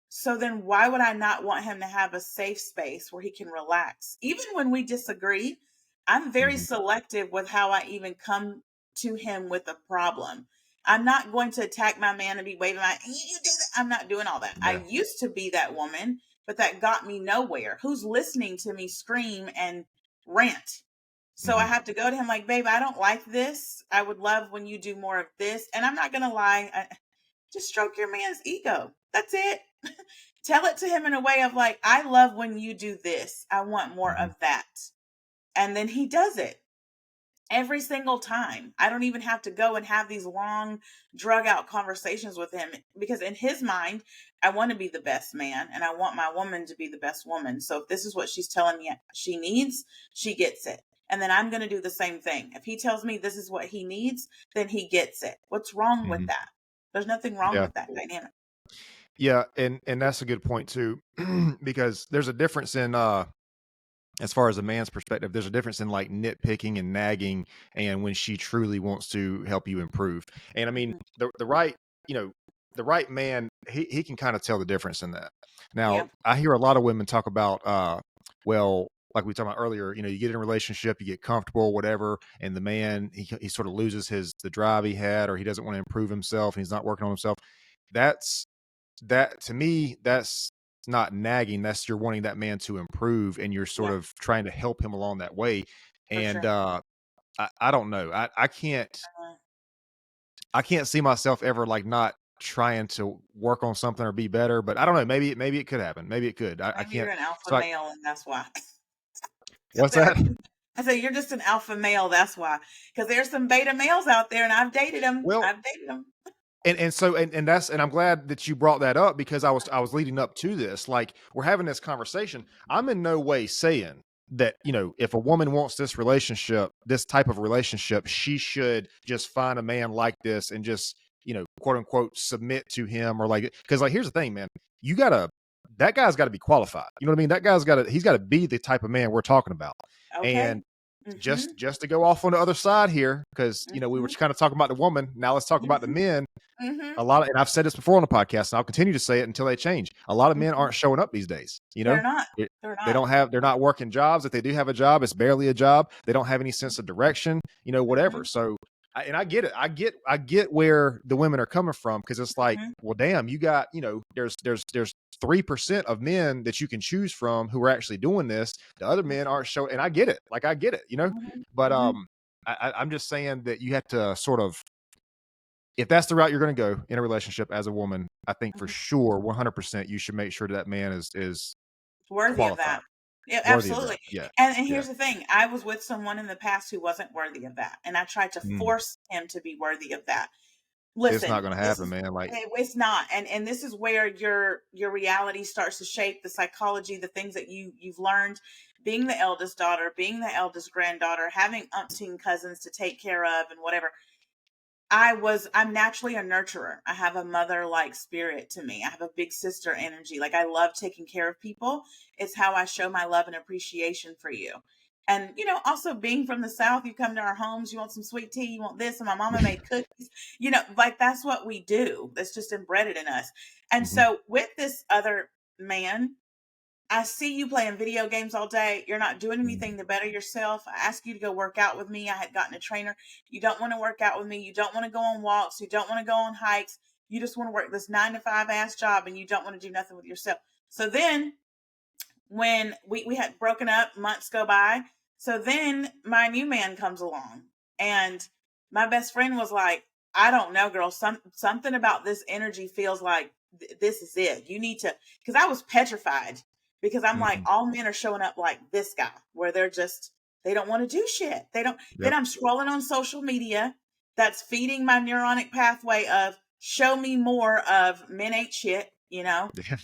So then why would I not want him to have a safe space where he can relax? Even when we disagree, I'm very Hmm. selective with how I even come to him with a problem. I'm not going to attack my man and be waving my, "You did it." I'm not doing all that. I Yeah. used to be that woman, but that got me nowhere. Who's listening to me scream and rant? So I Hmm. have to go to him like, "Babe, I don't like this. I would love when you do more of this." And I'm not going to lie, just stroke your man's ego. That's it. Tell it to him in a way of like, I love when you do this. I want more Mhm. of that. And then he does it every single time. I don't even have to go and have these long, drug out conversations with him because in his mind, I want to be the best man and I want my woman to be the best woman. So if this is what she's telling me she needs, she gets it. And then I'm going to do the same thing. If he tells me this is what he needs, then he gets it. What's wrong with Mhm. that? There's nothing wrong Yeah. with that dynamic. Yeah, and that's a good point too, because there's a difference in as far as a man's perspective, there's a difference in like nitpicking and nagging and when she truly wants to help you improve. And I mean, Mhm. the right, you know, the right man, he can kind of tell the difference in that. Now, Yep. I hear a lot of women talk about well, like we talked about earlier, you get in a relationship, you get comfortable, whatever, and the man he sort of loses the drive he had, or he doesn't want to improve himself and he's not working on himself. That's that to me, that's not nagging. That's you're wanting that man to improve and you're sort Yeah, of trying to help him along that way. for And sure. I don't know. I can't see myself ever like not trying to work on something or be better. But I don't know. Maybe it could happen. Maybe it could. I Maybe you're can't. an alpha So male and that's why. Because what's that? I say you're just an alpha male. That's why. Because there's some beta males out there, and I've dated them. Well, I've dated them. and that's and I'm glad that you brought that up because I was leading up to this. Like we're having this conversation. I'm in no way saying that, if a woman wants this relationship, this type of relationship, she should just find a man like this and just, quote unquote submit to him or like because like here's the thing, man. You gotta that guy's gotta be qualified. You know what I mean? That guy's gotta he's gotta be the type of man we're talking about. And Okay. Mm-hmm. just to go off on the other side here, because we were Mm-hmm. kind of talking about the woman. Now let's talk about the Mm-hmm. men. Mm-hmm. And I've said this before on the podcast, and I'll continue to say it until they change. A lot of men Mm-hmm. aren't showing up these days. They're not. It- They're they not. don't have, they're not working jobs. If they do have a job, it's barely a job. They don't have any sense of direction, Mm-hmm. whatever. So, and I get it. I get where the women are coming from because it's like, Mm-hmm. well, damn, you got, there's 3% of men that you can choose from who are actually doing this. The other men aren't showing, and I get it. Like I get it. But Mm-hmm. I'm just saying that you have to sort of if that's the route you're going to go in a relationship as a woman, I think for Mm-hmm. sure, 100%, you should make sure that man is Worthy of that. qualified, Yeah, worthy of absolutely. that. Yeah, And yeah. here's the thing. I was with someone in the past who wasn't worthy of that, and I tried to Mm. force him to be worthy of that. It's not Listen, going to this happen, is man. Like, it's not, and this is where your reality starts to shape the psychology, the things that you've learned, being the eldest daughter, being the eldest granddaughter, having umpteen cousins to take care of, and whatever. I'm naturally a nurturer. I have a mother like spirit to me. I have a big sister energy. Like I love taking care of people. It's how I show my love and appreciation for you. And also being from the South, you come to our homes, you want some sweet tea, you want this, and my mama made cookies. Like that's what we do. That's just embedded in us. And mhm, so with this other man, I see you playing video games all day. You're not doing mm, anything to better yourself. I asked you to go work out with me. I had gotten a trainer. You don't want to work out with me. You don't want to go on walks. You don't want to go on hikes. You just want to work this 9 to 5 ass job and you don't want to do nothing with yourself. So then when we had broken up, months go by. So then my new man comes along and my best friend was like, I don't know, girl. Something about this energy feels like this is it. You need to, because I was petrified because I'm like, mhm. all men are showing up like this guy, where they don't want to do shit. They don't. Then Yep. I'm scrolling on social media that's feeding my neuronic pathway of show me more of men ain't shit.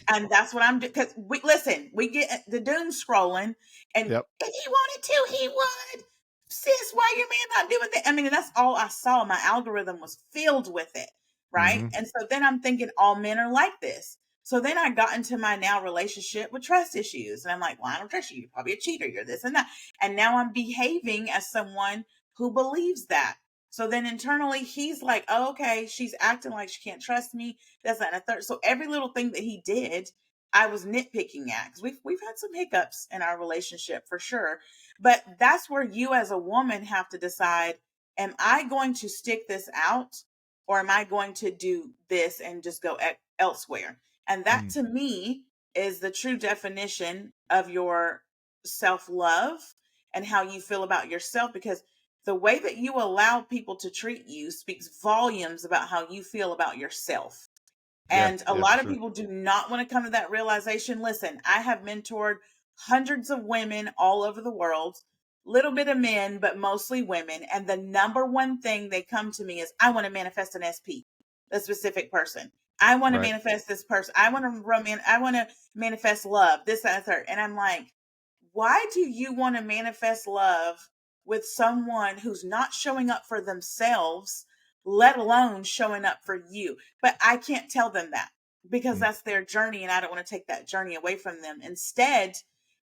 And that's what I'm doing. Because we get the doom scrolling, and Yep. if he wanted to, he would. Sis, why your man not doing that? I mean, that's all I saw. My algorithm was filled with it, right? Mhm. And so then I'm thinking all men are like this. So then I got into my now relationship with trust issues, and I'm like, well, I don't trust you. You're probably a cheater. You're this and that. And now I'm behaving as someone who believes that. So then internally, he's like, oh, okay, she's acting like she can't trust me. That's that and a third. So every little thing that he did, I was nitpicking at because we've had some hiccups in our relationship for sure. But that's where you as a woman have to decide: am I going to stick this out, or am I going to do this and just go elsewhere? And that Mm, to me is the true definition of your self love and how you feel about yourself, because the way that you allow people to treat you speaks volumes about how you feel about yourself. Yeah. And a Yeah, for lot of sure. people do not want to come to that realization. Listen, I have mentored hundreds of women all over the world, little bit of men, but mostly women. And the number one thing they come to me is, I want to manifest an SP, a specific person. I want to Right. manifest this person. I want to manifest love, this, that, and third. And I'm like, why do you want to manifest love with someone who's not showing up for themselves, let alone showing up for you? But I can't tell them that because Mm, that's their journey and I don't want to take that journey away from them. Instead,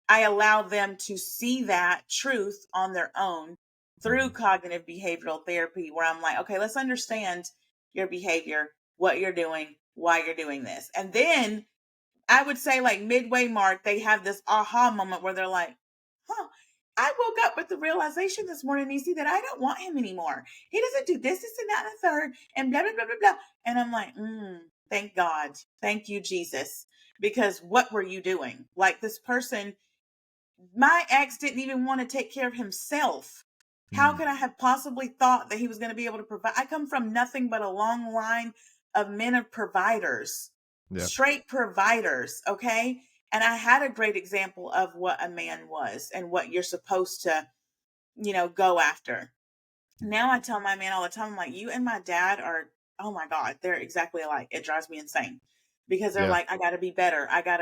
I allow them to see that truth on their own through mhm, cognitive behavioral therapy, where I'm like, okay, let's understand your behavior, what you're doing, why you're doing this. And then I would say, like, midway mark, they have this aha moment where they're like, huh, I woke up with the realization this morning, Niecy, that I don't want him anymore. He doesn't do this, and that, and the third, and blah, blah, blah, blah, blah. And I'm like, thank God. Thank you, Jesus. Because what were you doing? Like, this person, my ex didn't even want to take care of himself. How mm. could I have possibly thought that he was going to be able to provide? I come from nothing but a long line of men of providers, Yeah. straight providers. Okay. And I had a great example of what a man was and what you're supposed to, go after. Now I tell my man all the time, I'm like, you and my dad are, oh my God, they're exactly alike. It drives me insane because they're Yeah. like, I got to be better. I got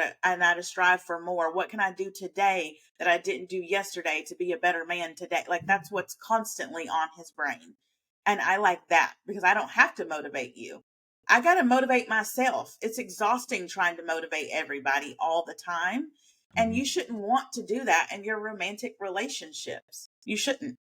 to strive for more. What can I do today that I didn't do yesterday to be a better man today? Like, that's what's constantly on his brain. And I like that because I don't have to motivate you. I got to motivate myself. It's exhausting trying to motivate everybody all the time. And Mhm. you shouldn't want to do that in your romantic relationships. You shouldn't.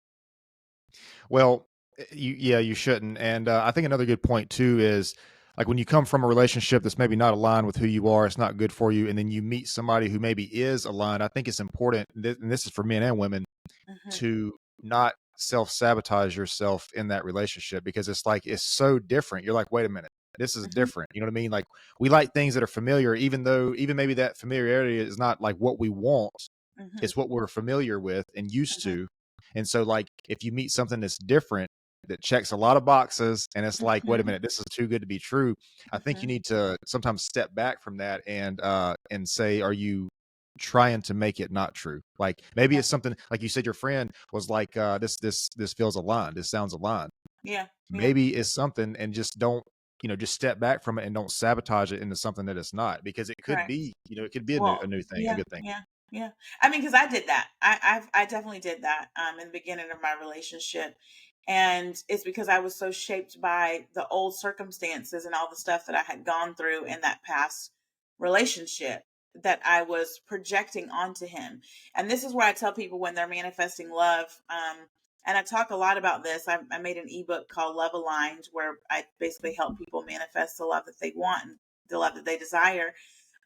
Well, you shouldn't. And I think another good point too is like when you come from a relationship that's maybe not aligned with who you are, it's not good for you, and then you meet somebody who maybe is aligned. I think it's important, and this is for men and women, Hmm. to not self sabotage yourself in that relationship because it's like it's so different. You're like, wait a minute, this is Hmm. different. You know what I mean? Like we like things that are familiar, even maybe that familiarity is not like what we want. Hmm. It's what we're familiar with and used Hmm. to. And so, like, if you meet something that's different, that checks a lot of boxes, and it's like, wait a Hmm. minute, this is too good to be true. I think you Hmm. need to sometimes step back from that and say, are you trying to make it not true? Like maybe Yeah. it's something like you said. Your friend was like, this feels aligned. This sounds aligned. Yeah. Yeah. Maybe it's something, and just don't just step back from it and don't sabotage it into something that it's not, because it could Correct. be it could be a Well, new thing, a yeah, good thing. yeah, yeah. I mean, because I did that. I definitely did that in the beginning of my relationship, and it's because I was so shaped by the old circumstances and all the stuff that I had gone through in that past relationship that I was projecting onto him. And this is where I tell people when they're manifesting love. And I talk a lot about this. I made an ebook called Love Aligned, where I basically help people manifest the love that they want and the love that they desire.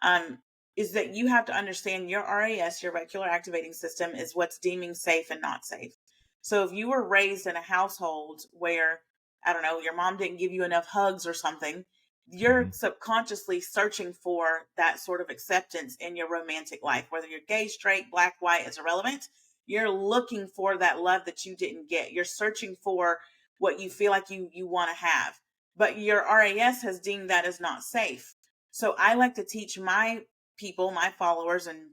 Um, is that you have to understand your RAS, your reticular activating system, is what's deeming safe and not safe. So if you were raised in a household where, I don't know, your mom didn't give you enough hugs or something, you're Mhm. subconsciously searching for that sort of acceptance in your romantic life. Whether you're gay, straight, black, white, is irrelevant. You're looking for that love that you didn't get. You're searching for what you feel like you want to have. But your RAS has deemed that as not safe. So I like to teach my people, my followers, and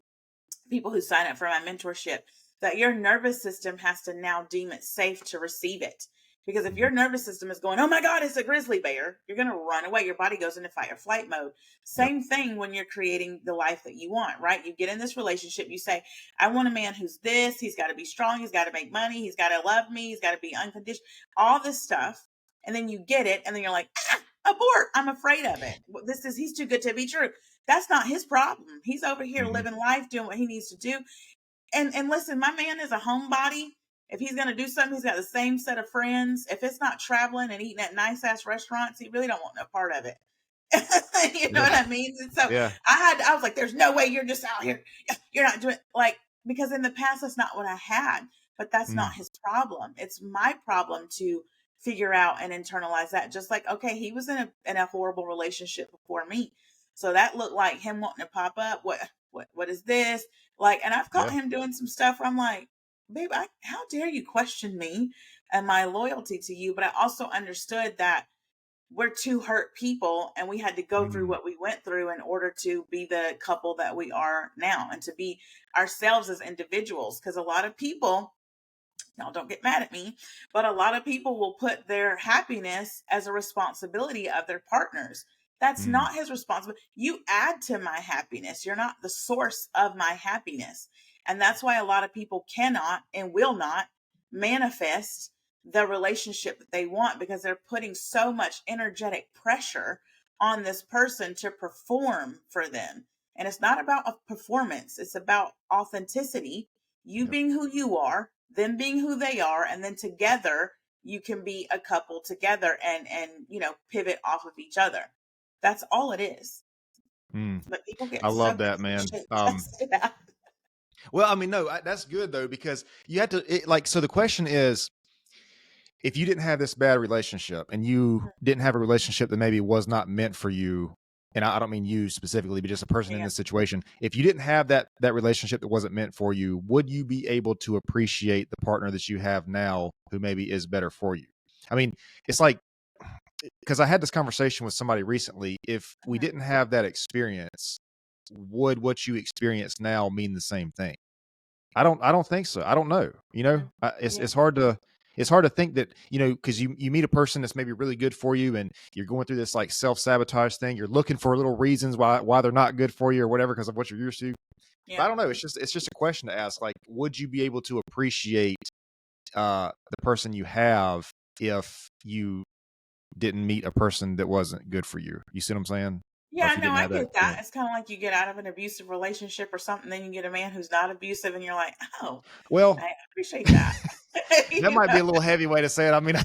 people who sign up for my mentorship that your nervous system has to now deem it safe to receive it. Because if Mhm. your nervous system is going, oh my God, it's a grizzly bear, you're going to run away. Your body goes into fight or flight mode. Yep. Same thing when you're creating the life that you want, right? You get in this relationship, you say, I want a man who's this, he's got to be strong, he's got to make money, he's got to love me, he's got to be unconditional, all this stuff. And then you get it, and then you're like, abort, I'm afraid of it. He's too good to be true. That's not his problem. He's over here Mhm. living life, doing what he needs to do. And listen, my man is a homebody. If he's gonna do something, he's got the same set of friends. If it's not traveling and eating at nice ass restaurants, he really don't want no part of it. You know Yeah. what I mean? And so Yeah. I was like, there's no way you're just out here. You're not doing like, because in the past that's not what I had, but that's not Mm. his problem. It's my problem to figure out and internalize that. Just like, okay, he was in a horrible relationship before me. So that looked like him wanting to pop up. What is this? Like, and I've caught Yeah. him doing some stuff where I'm like, babe, how dare you question me and my loyalty to you? But I also understood that we're two hurt people, and we had to go through Mm, what we went through in order to be the couple that we are now and to be ourselves as individuals. Because a lot of people, now don't get mad at me, but a lot of people will put their happiness as a responsibility of their partners. That's mm, not his responsibility. You add to my happiness. You're not the source of my happiness. And that's why a lot of people cannot and will not manifest the relationship that they want, because they're putting so much energetic pressure on this person to perform for them. And it's not about a performance, it's about authenticity, you yep. being who you are, them being who they are, and then together you can be a couple together and pivot off of each other. That's all it is. Mm. But people I get love so that, man. shit tested out. Well, I mean, no, that's good though, because you had to like. So the question is, if you didn't have this bad relationship and you didn't have a relationship that maybe was not meant for you, and I don't mean you specifically, but just a person in Yeah. this situation, if you didn't have that relationship that wasn't meant for you, would you be able to appreciate the partner that you have now who maybe is better for you? I mean, it's like, because I had this conversation with somebody recently. If we Mhm. didn't have that experience, would what you experience now mean the same thing? I don't think so. I don't know. Mhm. It's Yeah. it's hard to think that, because you meet a person that's maybe really good for you, and you're going through this like self-sabotage thing. You're looking for little reasons why they're not good for you or whatever because of what you're used to. But Yeah. I don't know. It's just a question to ask. Like, would you be able to appreciate the person you have if you didn't meet a person that wasn't good for you? You see what I'm saying? Or Yeah, if you no, didn't I have that get that. experience? It's kind of like you get out of an abusive relationship or something, then you get a man who's not abusive, and you're like, oh, Well, I appreciate that. that You might be know? a little heavy way to say it. I mean,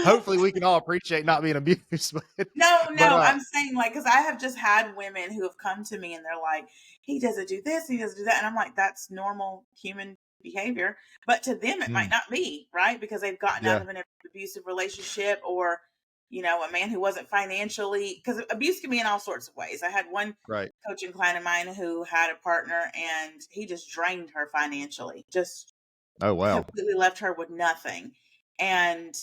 hopefully we can all appreciate not being abused, No, but no, I'm saying, like, because I have just had women who have come to me and they're like, he doesn't do this, he doesn't do that. And I'm like, that's normal human behavior. But to them, it might mm, not be, right? Because they've gotten out yeah, of an abusive relationship, or, a man who wasn't financially, because abuse can be in all sorts of ways. I had one right. coaching client of mine who had a partner and he just drained her financially, just Oh wow. completely left her with nothing. And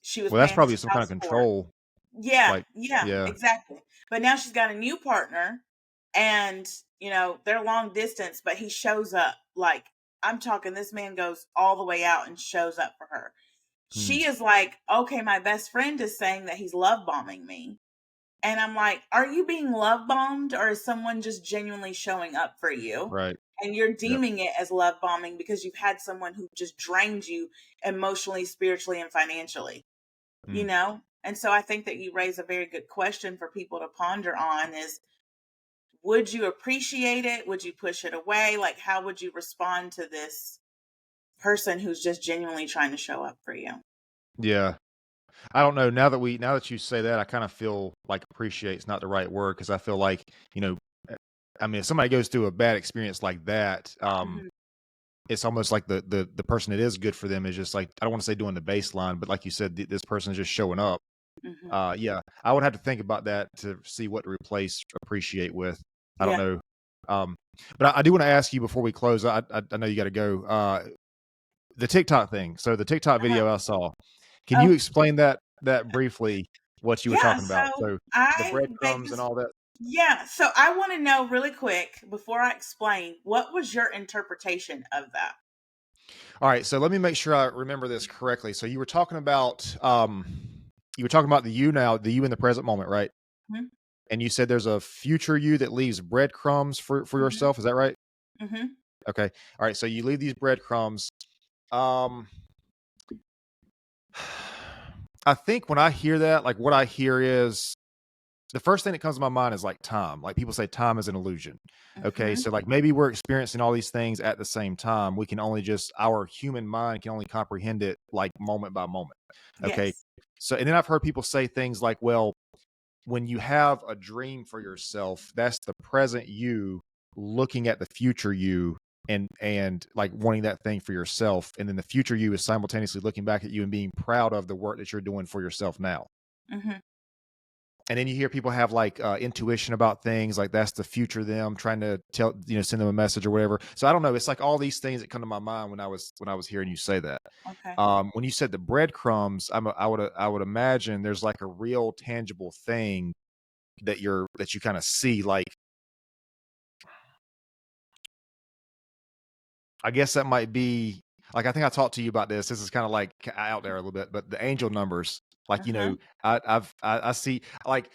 she was Well, that's paying probably his some kind child of support. control. Yeah, Like, yeah, yeah. exactly. But now she's got a new partner, and they're long distance, but he shows up. Like, I'm talking, this man goes all the way out and shows up for her. Hmm, She is like, okay, my best friend is saying that he's love bombing me. And I'm like, are you being love bombed, or is someone just genuinely showing up for you? right. And you're Yep. deeming it as love bombing because you've had someone who just drained you emotionally, spiritually, and financially, you Hmm. know? And so I think that you raise a very good question for people to ponder on is, would you appreciate it? Would you push it away? Like, how would you respond to this person who's just genuinely trying to show up for you? Yeah. I don't know. Now that you say that, I kind of feel like appreciate's not the right word, because I feel like, you know, eh, I mean, if somebody goes through a bad experience like that, Hmm. it's almost like the person that is good for them is just like, I don't want to say doing the baseline, but like you said, this person is just showing up. Hmm. Yeah, I would have to think about that to see what to replace appreciate with. I don't Yeah. know. Um, but I do want to ask you before we close. I know you got to go. The TikTok thing. So the TikTok Uh-huh. video I saw. Can you Oh, explain that briefly? What you were yeah. talking about? So So the I breadcrumbs and all that. yeah. So I want to know really quick before I explain, what was your interpretation of that? All right. So let me make sure I remember this correctly. So you were talking about the you now, the you in the present moment, right? Hmm. And you said there's a future you that leaves breadcrumbs for Hmm. yourself. Is that right? Hmm. Okay. All right. So you leave these breadcrumbs. Um, I think when I hear that, like what I hear is the first thing that comes to my mind is like time. Like people say time is an illusion. Okay. Hmm. So like maybe we're experiencing all these things at the same time. We can only just, our human mind can only comprehend it like moment by moment. Okay. Yes. So, and then I've heard people say things like, well, when you have a dream for yourself, that's the present you looking at the future you and like wanting that thing for yourself. And then the future you is simultaneously looking back at you and being proud of the work that you're doing for yourself now. Hmm. And then you hear people have like intuition about things, like that's the future them trying to tell, send them a message or whatever. So I don't know. It's like all these things that come to my mind when I was hearing you say that. Okay. When you said the breadcrumbs, I would imagine there's like a real tangible thing that you kind of see. Like, I guess that might be like, I think I talked to you about this. This is kind of like out there a little bit, but the angel numbers, like, Uh-huh. I see like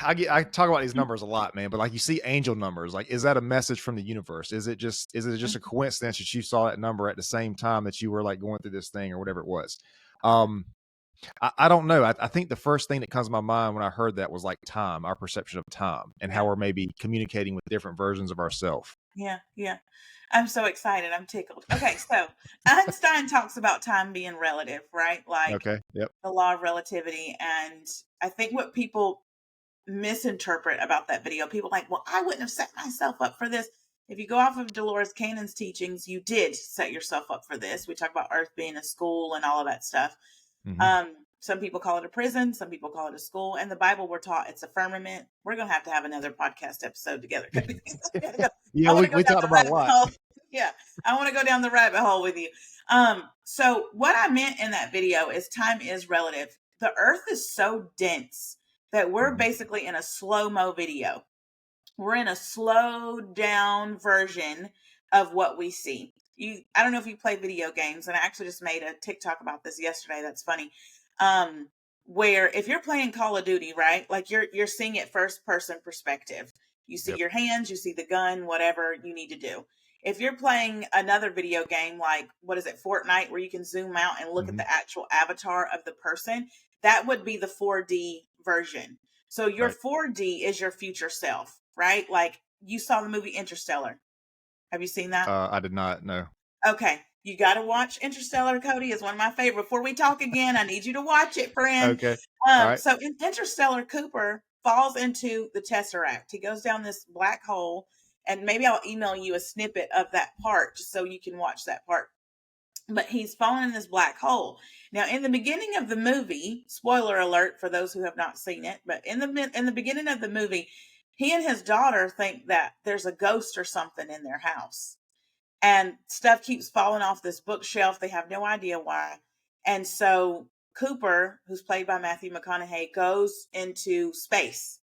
I talk about these numbers a lot, man, but like you see angel numbers, like is that a message from the universe? Is it just a Mhm. coincidence that you saw that number at the same time that you were like going through this thing or whatever it was? Yeah. Um I don't know. I think the first thing that comes to my mind when I heard that was like time, our perception of time, and how Yeah. we're maybe communicating with different versions of ourselves. Yeah. Yeah. I'm so excited. I'm tickled. Okay, so Einstein talks about time being relative, right? Like Okay. Yep. the law of relativity. And I think what people misinterpret about that video, people are like, well, I wouldn't have set myself up for this. If you go off of Dolores Cannon's teachings, you did set yourself up for this. We talk about Earth being a school and all of that stuff. Hmm. Some people call it a prison, some people call it a school. In the Bible, we're taught it's a firmament. We're gonna have another podcast episode together. Yeah, I want to go we down talked the about a rabbit lot. hole. Yeah, I want to go down the rabbit hole with you. So what I meant in that video is time is relative. The Earth is so dense that we're Mhm. basically in a slow-mo video. We're in a slowed down version of what we see. I don't know if you play video games, and I actually just made a TikTok about this yesterday. That's funny. Um, where if you're playing Call of Duty, right? Like you're seeing it first person perspective. You see Yep. your hands, you see the gun, whatever you need to do. If you're playing another video game like what is it, Fortnite, where you can zoom out and look at Hmm. the actual avatar of the person, that would be the 4D version. So your Right. 4D is your future self, right? Like you saw the movie Interstellar. Have you seen that? I did not know. Okay. You got to watch Interstellar, Cody. Is one of my favorite. Before we talk again, I need you to watch it, friend. Okay. All right. So in Interstellar, Cooper falls into the Tesseract. He goes down this black hole, and maybe I'll email you a snippet of that part just so you can watch that part. But he's fallen in this black hole. Now, in the beginning of the movie, spoiler alert for those who have not seen it, but in the beginning of the movie, he and his daughter think that there's a ghost or something in their house, and stuff keeps falling off this bookshelf. They have no idea why, and so Cooper, who's played by Matthew McConaughey, goes into space.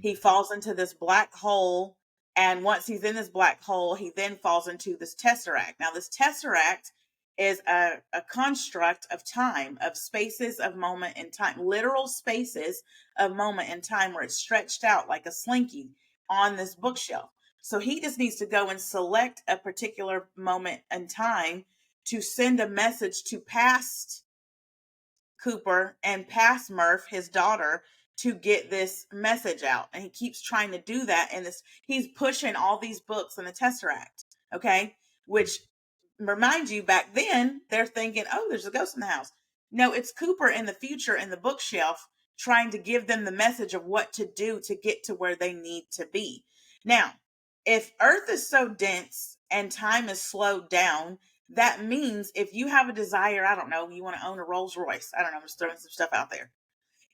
He falls into this black hole, and once he's in this black hole, he then falls into this tesseract. Now this tesseract is a construct of time, of spaces of moment in time, literal spaces of moment in time, where it's stretched out like a slinky on this bookshelf. So he just needs to go and select a particular moment in time to send a message to past Cooper and past Murph, his daughter, to get this message out. And he keeps trying to do that. And he's pushing all these books in the Tesseract. Okay. Which remind you, back then they're thinking, oh, there's a ghost in the house. No, it's Cooper in the future in the bookshelf trying to give them the message of what to do to get to where they need to be. Now, if Earth is so dense and time is slowed down, that means if you have a desire, I don't know, you want to own a Rolls Royce. I don't know, I'm just throwing some stuff out there.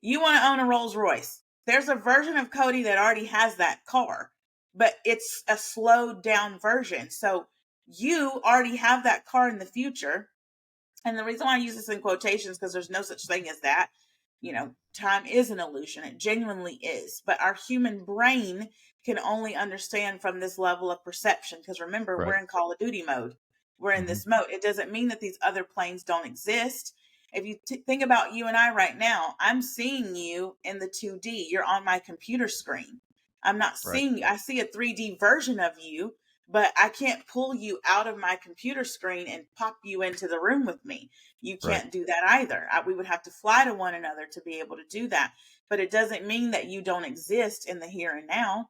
You want to own a Rolls Royce. There's a version of Cody that already has that car, but it's a slowed down version. So you already have that car in the future. And the reason why I use this in quotations, because there's no such thing as that. Time is an illusion. It genuinely is. But our human brain can only understand from this level of perception. Because remember, we're Right. in Call of Duty mode. We're in Hmm. this mode. It doesn't mean that these other planes don't exist. If you think about you and I right now, I'm seeing you in the 2D. You're on my computer screen. I'm not Right. seeing you. I see a 3D version of you, but I can't pull you out of my computer screen and pop you into the room with me. You Right. can't do that either. We would have to fly to one another to be able to do that. But it doesn't mean that you don't exist in the here and now.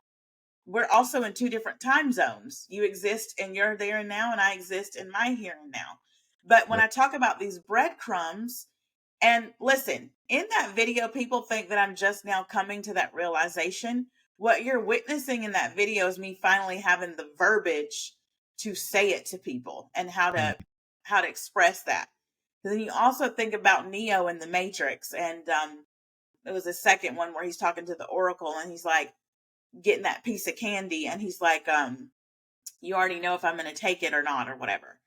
We're also in two different time zones. You exist in your there and now, and I exist in my here and now. But when Yep. I talk about these breadcrumbs, and listen, in that video, people think that I'm just now coming to that realization. What you're witnessing in that video is me finally having the verbiage to say it to people and Mhm. how to express that. Then you also think about Neo in the Matrix, and it was the second one where he's talking to the oracle and he's like getting that piece of candy and he's like, you already know if I'm going to take it or not or whatever.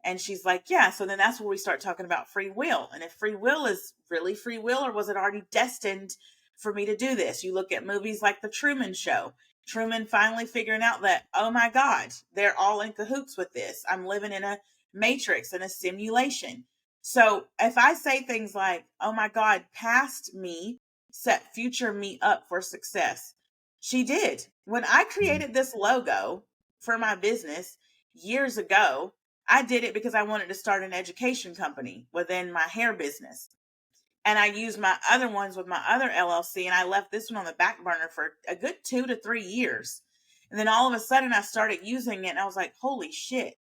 And she's like, yeah. So then that's where we start talking about free will. And if free will is really free will, or was it already destined for me to do this? You look at movies like The Truman Show. Truman finally figuring out that, oh my God, they're all in cahoots with this. I'm living in a matrix, in a simulation. So if I say things like, oh my God, past me set future me up for success. She did. When I created this logo for my business years ago, I did it because I wanted to start an education company within my hair business. And I used my other ones with my other LLC, and I left this one on the back burner for a good 2 to 3 years. And then all of a sudden I started using it and I was like, holy shit,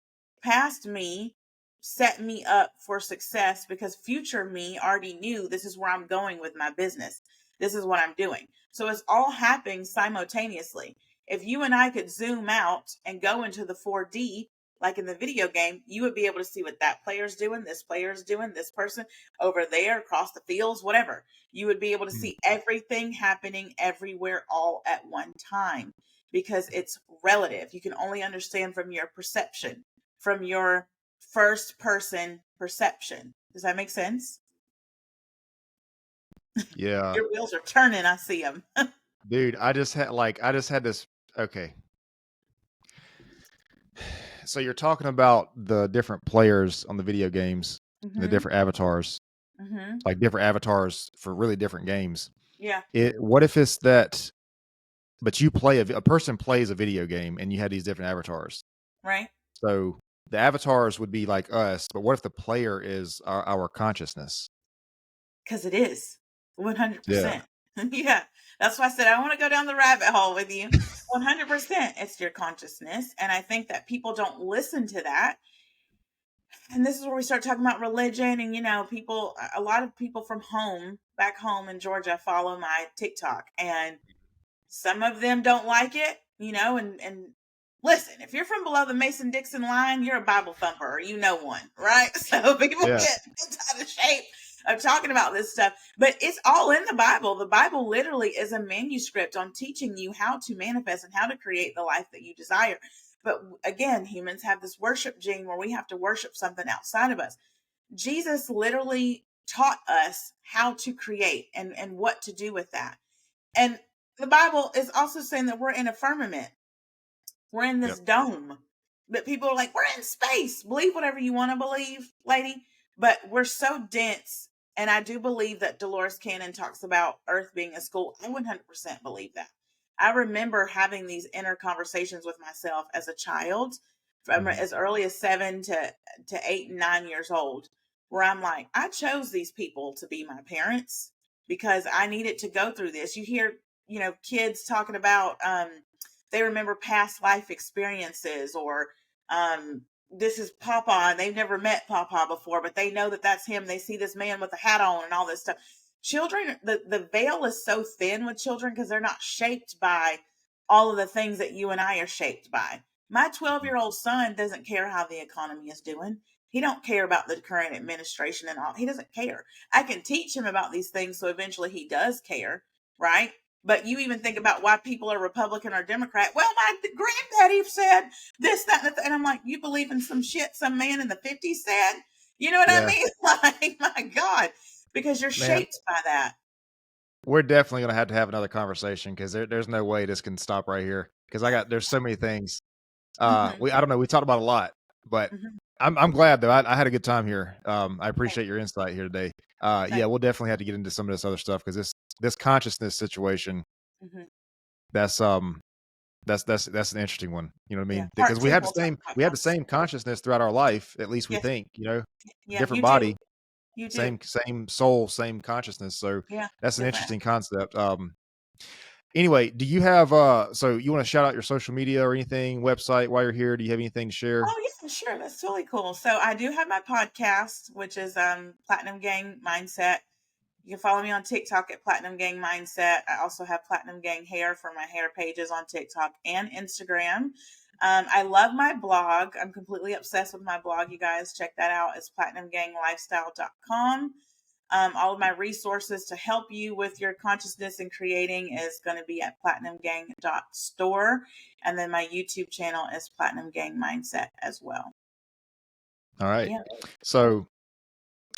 past me set me up for success because future me already knew this is where I'm going with my business. This is what I'm doing. So it's all happening simultaneously. If you and I could zoom out and go into the 4D, like in the video game, you would be able to see what that player's doing, this player's doing, this person over there across the fields, whatever. You would be able to see everything happening everywhere all at one time because it's relative. You can only understand from your perception, from your first person perception. Does that make sense? Yeah. Your wheels are turning. I see them. Dude, I just had this. Okay. So you're talking about the different players on the video games and the Mm-hmm. different avatars, Mm-hmm. like different avatars for really different games. Yeah. What if it's that, but you play a person plays a video game and you had these different avatars. Right. So the avatars would be like us, but what if the player is our consciousness? Because it is Yeah. 100%. Yeah. That's why I said I want to go down the rabbit hole with you. 100%. It's your consciousness. And I think that people don't listen to that. And this is where we start talking about religion. And, people, a lot of people from back home in Georgia, follow my TikTok. And some of them don't like it, and listen, if you're from below the Mason-Dixon line, you're a Bible thumper, or one, right? So people Yeah. get out of shape of talking about this stuff, but it's all in the Bible. The Bible literally is a manuscript on teaching you how to manifest and how to create the life that you desire. But again, humans have this worship gene where we have to worship something outside of us. Jesus literally taught us how to create and what to do with that. And the Bible is also saying that we're in a firmament. We're in this Yep. dome. But people are like, we're in space. Believe whatever you want to believe, lady. But we're so dense. And I do believe that Dolores Cannon talks about Earth being a school. I 100% believe that. I remember having these inner conversations with myself as a child, from as early as 7 to 8 and 9 years old, where I'm like, I chose these people to be my parents because I needed to go through this. You hear, kids talking about they remember past life experiences, or this is Papa and they've never met Papa before, but they know that that's him. They see this man with a hat on and all this stuff. Children, the veil is so thin with children because they're not shaped by all of the things that you and I are shaped by. My 12-year-old son doesn't care how the economy is doing. He don't care about the current administration and all. He doesn't care. I can teach him about these things so eventually he does care, right? But you even think about why people are Republican or Democrat. Well, my granddaddy said this, that, and I'm like, you believe in some shit some man in the 50s said? You know what I Yeah. mean? Like, my God, because you're Man, shaped by that. we're definitely gonna have to have another conversation because there's no way this can stop right here. Because there's so many things. Mm-hmm, I don't know. We talked about a lot, but mm-hmm. I'm glad though. I had a good time here. I appreciate your insight here today. Yeah, Thank we'll definitely have to get into some of this other stuff because this consciousness situation, you. Mm-hmm. that's that's an interesting one. You know what I Yeah. mean? Part Because two, we'll talk about we have the consciousness. same consciousness throughout our life. At least we Yes. think. Yeah, Different you do. body, You do. same soul, same consciousness. So Yeah. that's an Different. interesting concept. Anyway, do you have so you want to shout out your social media or anything, website while you're here? Do you have anything to share? Oh yeah, sure. That's totally cool. So I do have my podcast, which is Platinum Gang Mindset. You can follow me on TikTok at Platinum Gang Mindset. I also have Platinum Gang Hair for my hair pages on TikTok and Instagram. I love my blog. I'm completely obsessed with my blog. You guys check that out. It's platinumganglifestyle.com. All of my resources to help you with your consciousness and creating is going to be at platinumgang.store. And then my YouTube channel is Platinum Gang Mindset as well. All right. Yeah. So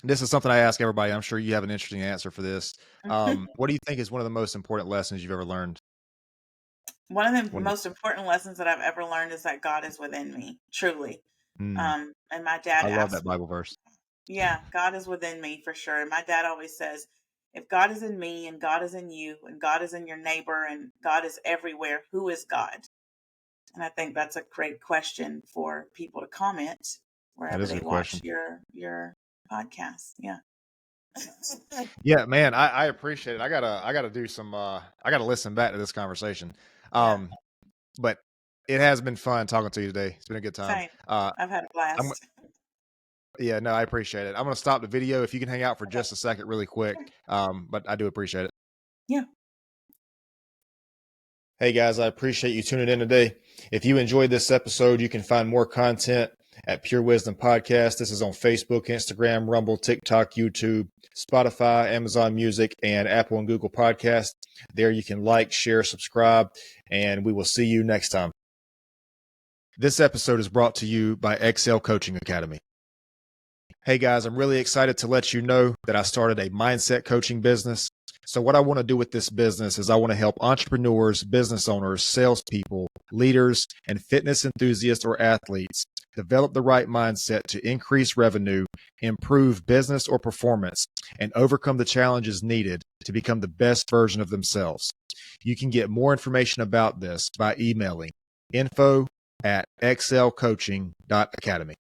this is something I ask everybody. I'm sure you have an interesting answer for this. What do you think is one of the most important lessons you've ever learned? One of the most important lessons that I've ever learned is that God is within me, truly. And my dad I love that absolutely, Bible verse. yeah, God is within me for sure. And my dad always says, if God is in me and God is in you and God is in your neighbor and God is everywhere, who is God? And I think that's a great question for people to comment That wherever is a they good watch question. your podcast. Yeah. Yeah, man, I appreciate it. I gotta do some I gotta listen back to this conversation. Yeah. But it has been fun talking to you today. It's been a good time. Same. I've had a I'm blast. yeah, no, I appreciate it. I'm gonna stop the video if you can hang out for just a second really quick. But I do appreciate it. Yeah. Hey guys, I appreciate you tuning in today. If you enjoyed this episode, you can find more content at Pure Wisdom Podcast. This is on Facebook, Instagram, Rumble, TikTok, YouTube, Spotify, Amazon Music, and Apple and Google Podcasts. There you can like, share, subscribe, and we will see you next time. This episode is brought to you by Excel Coaching Academy. Hey guys, I'm really excited to let you know that I started a mindset coaching business. So what I want to do with this business is I want to help entrepreneurs, business owners, salespeople, leaders, and fitness enthusiasts or athletes develop the right mindset to increase revenue, improve business or performance, and overcome the challenges needed to become the best version of themselves. You can get more information about this by emailing info@excelcoaching.academy.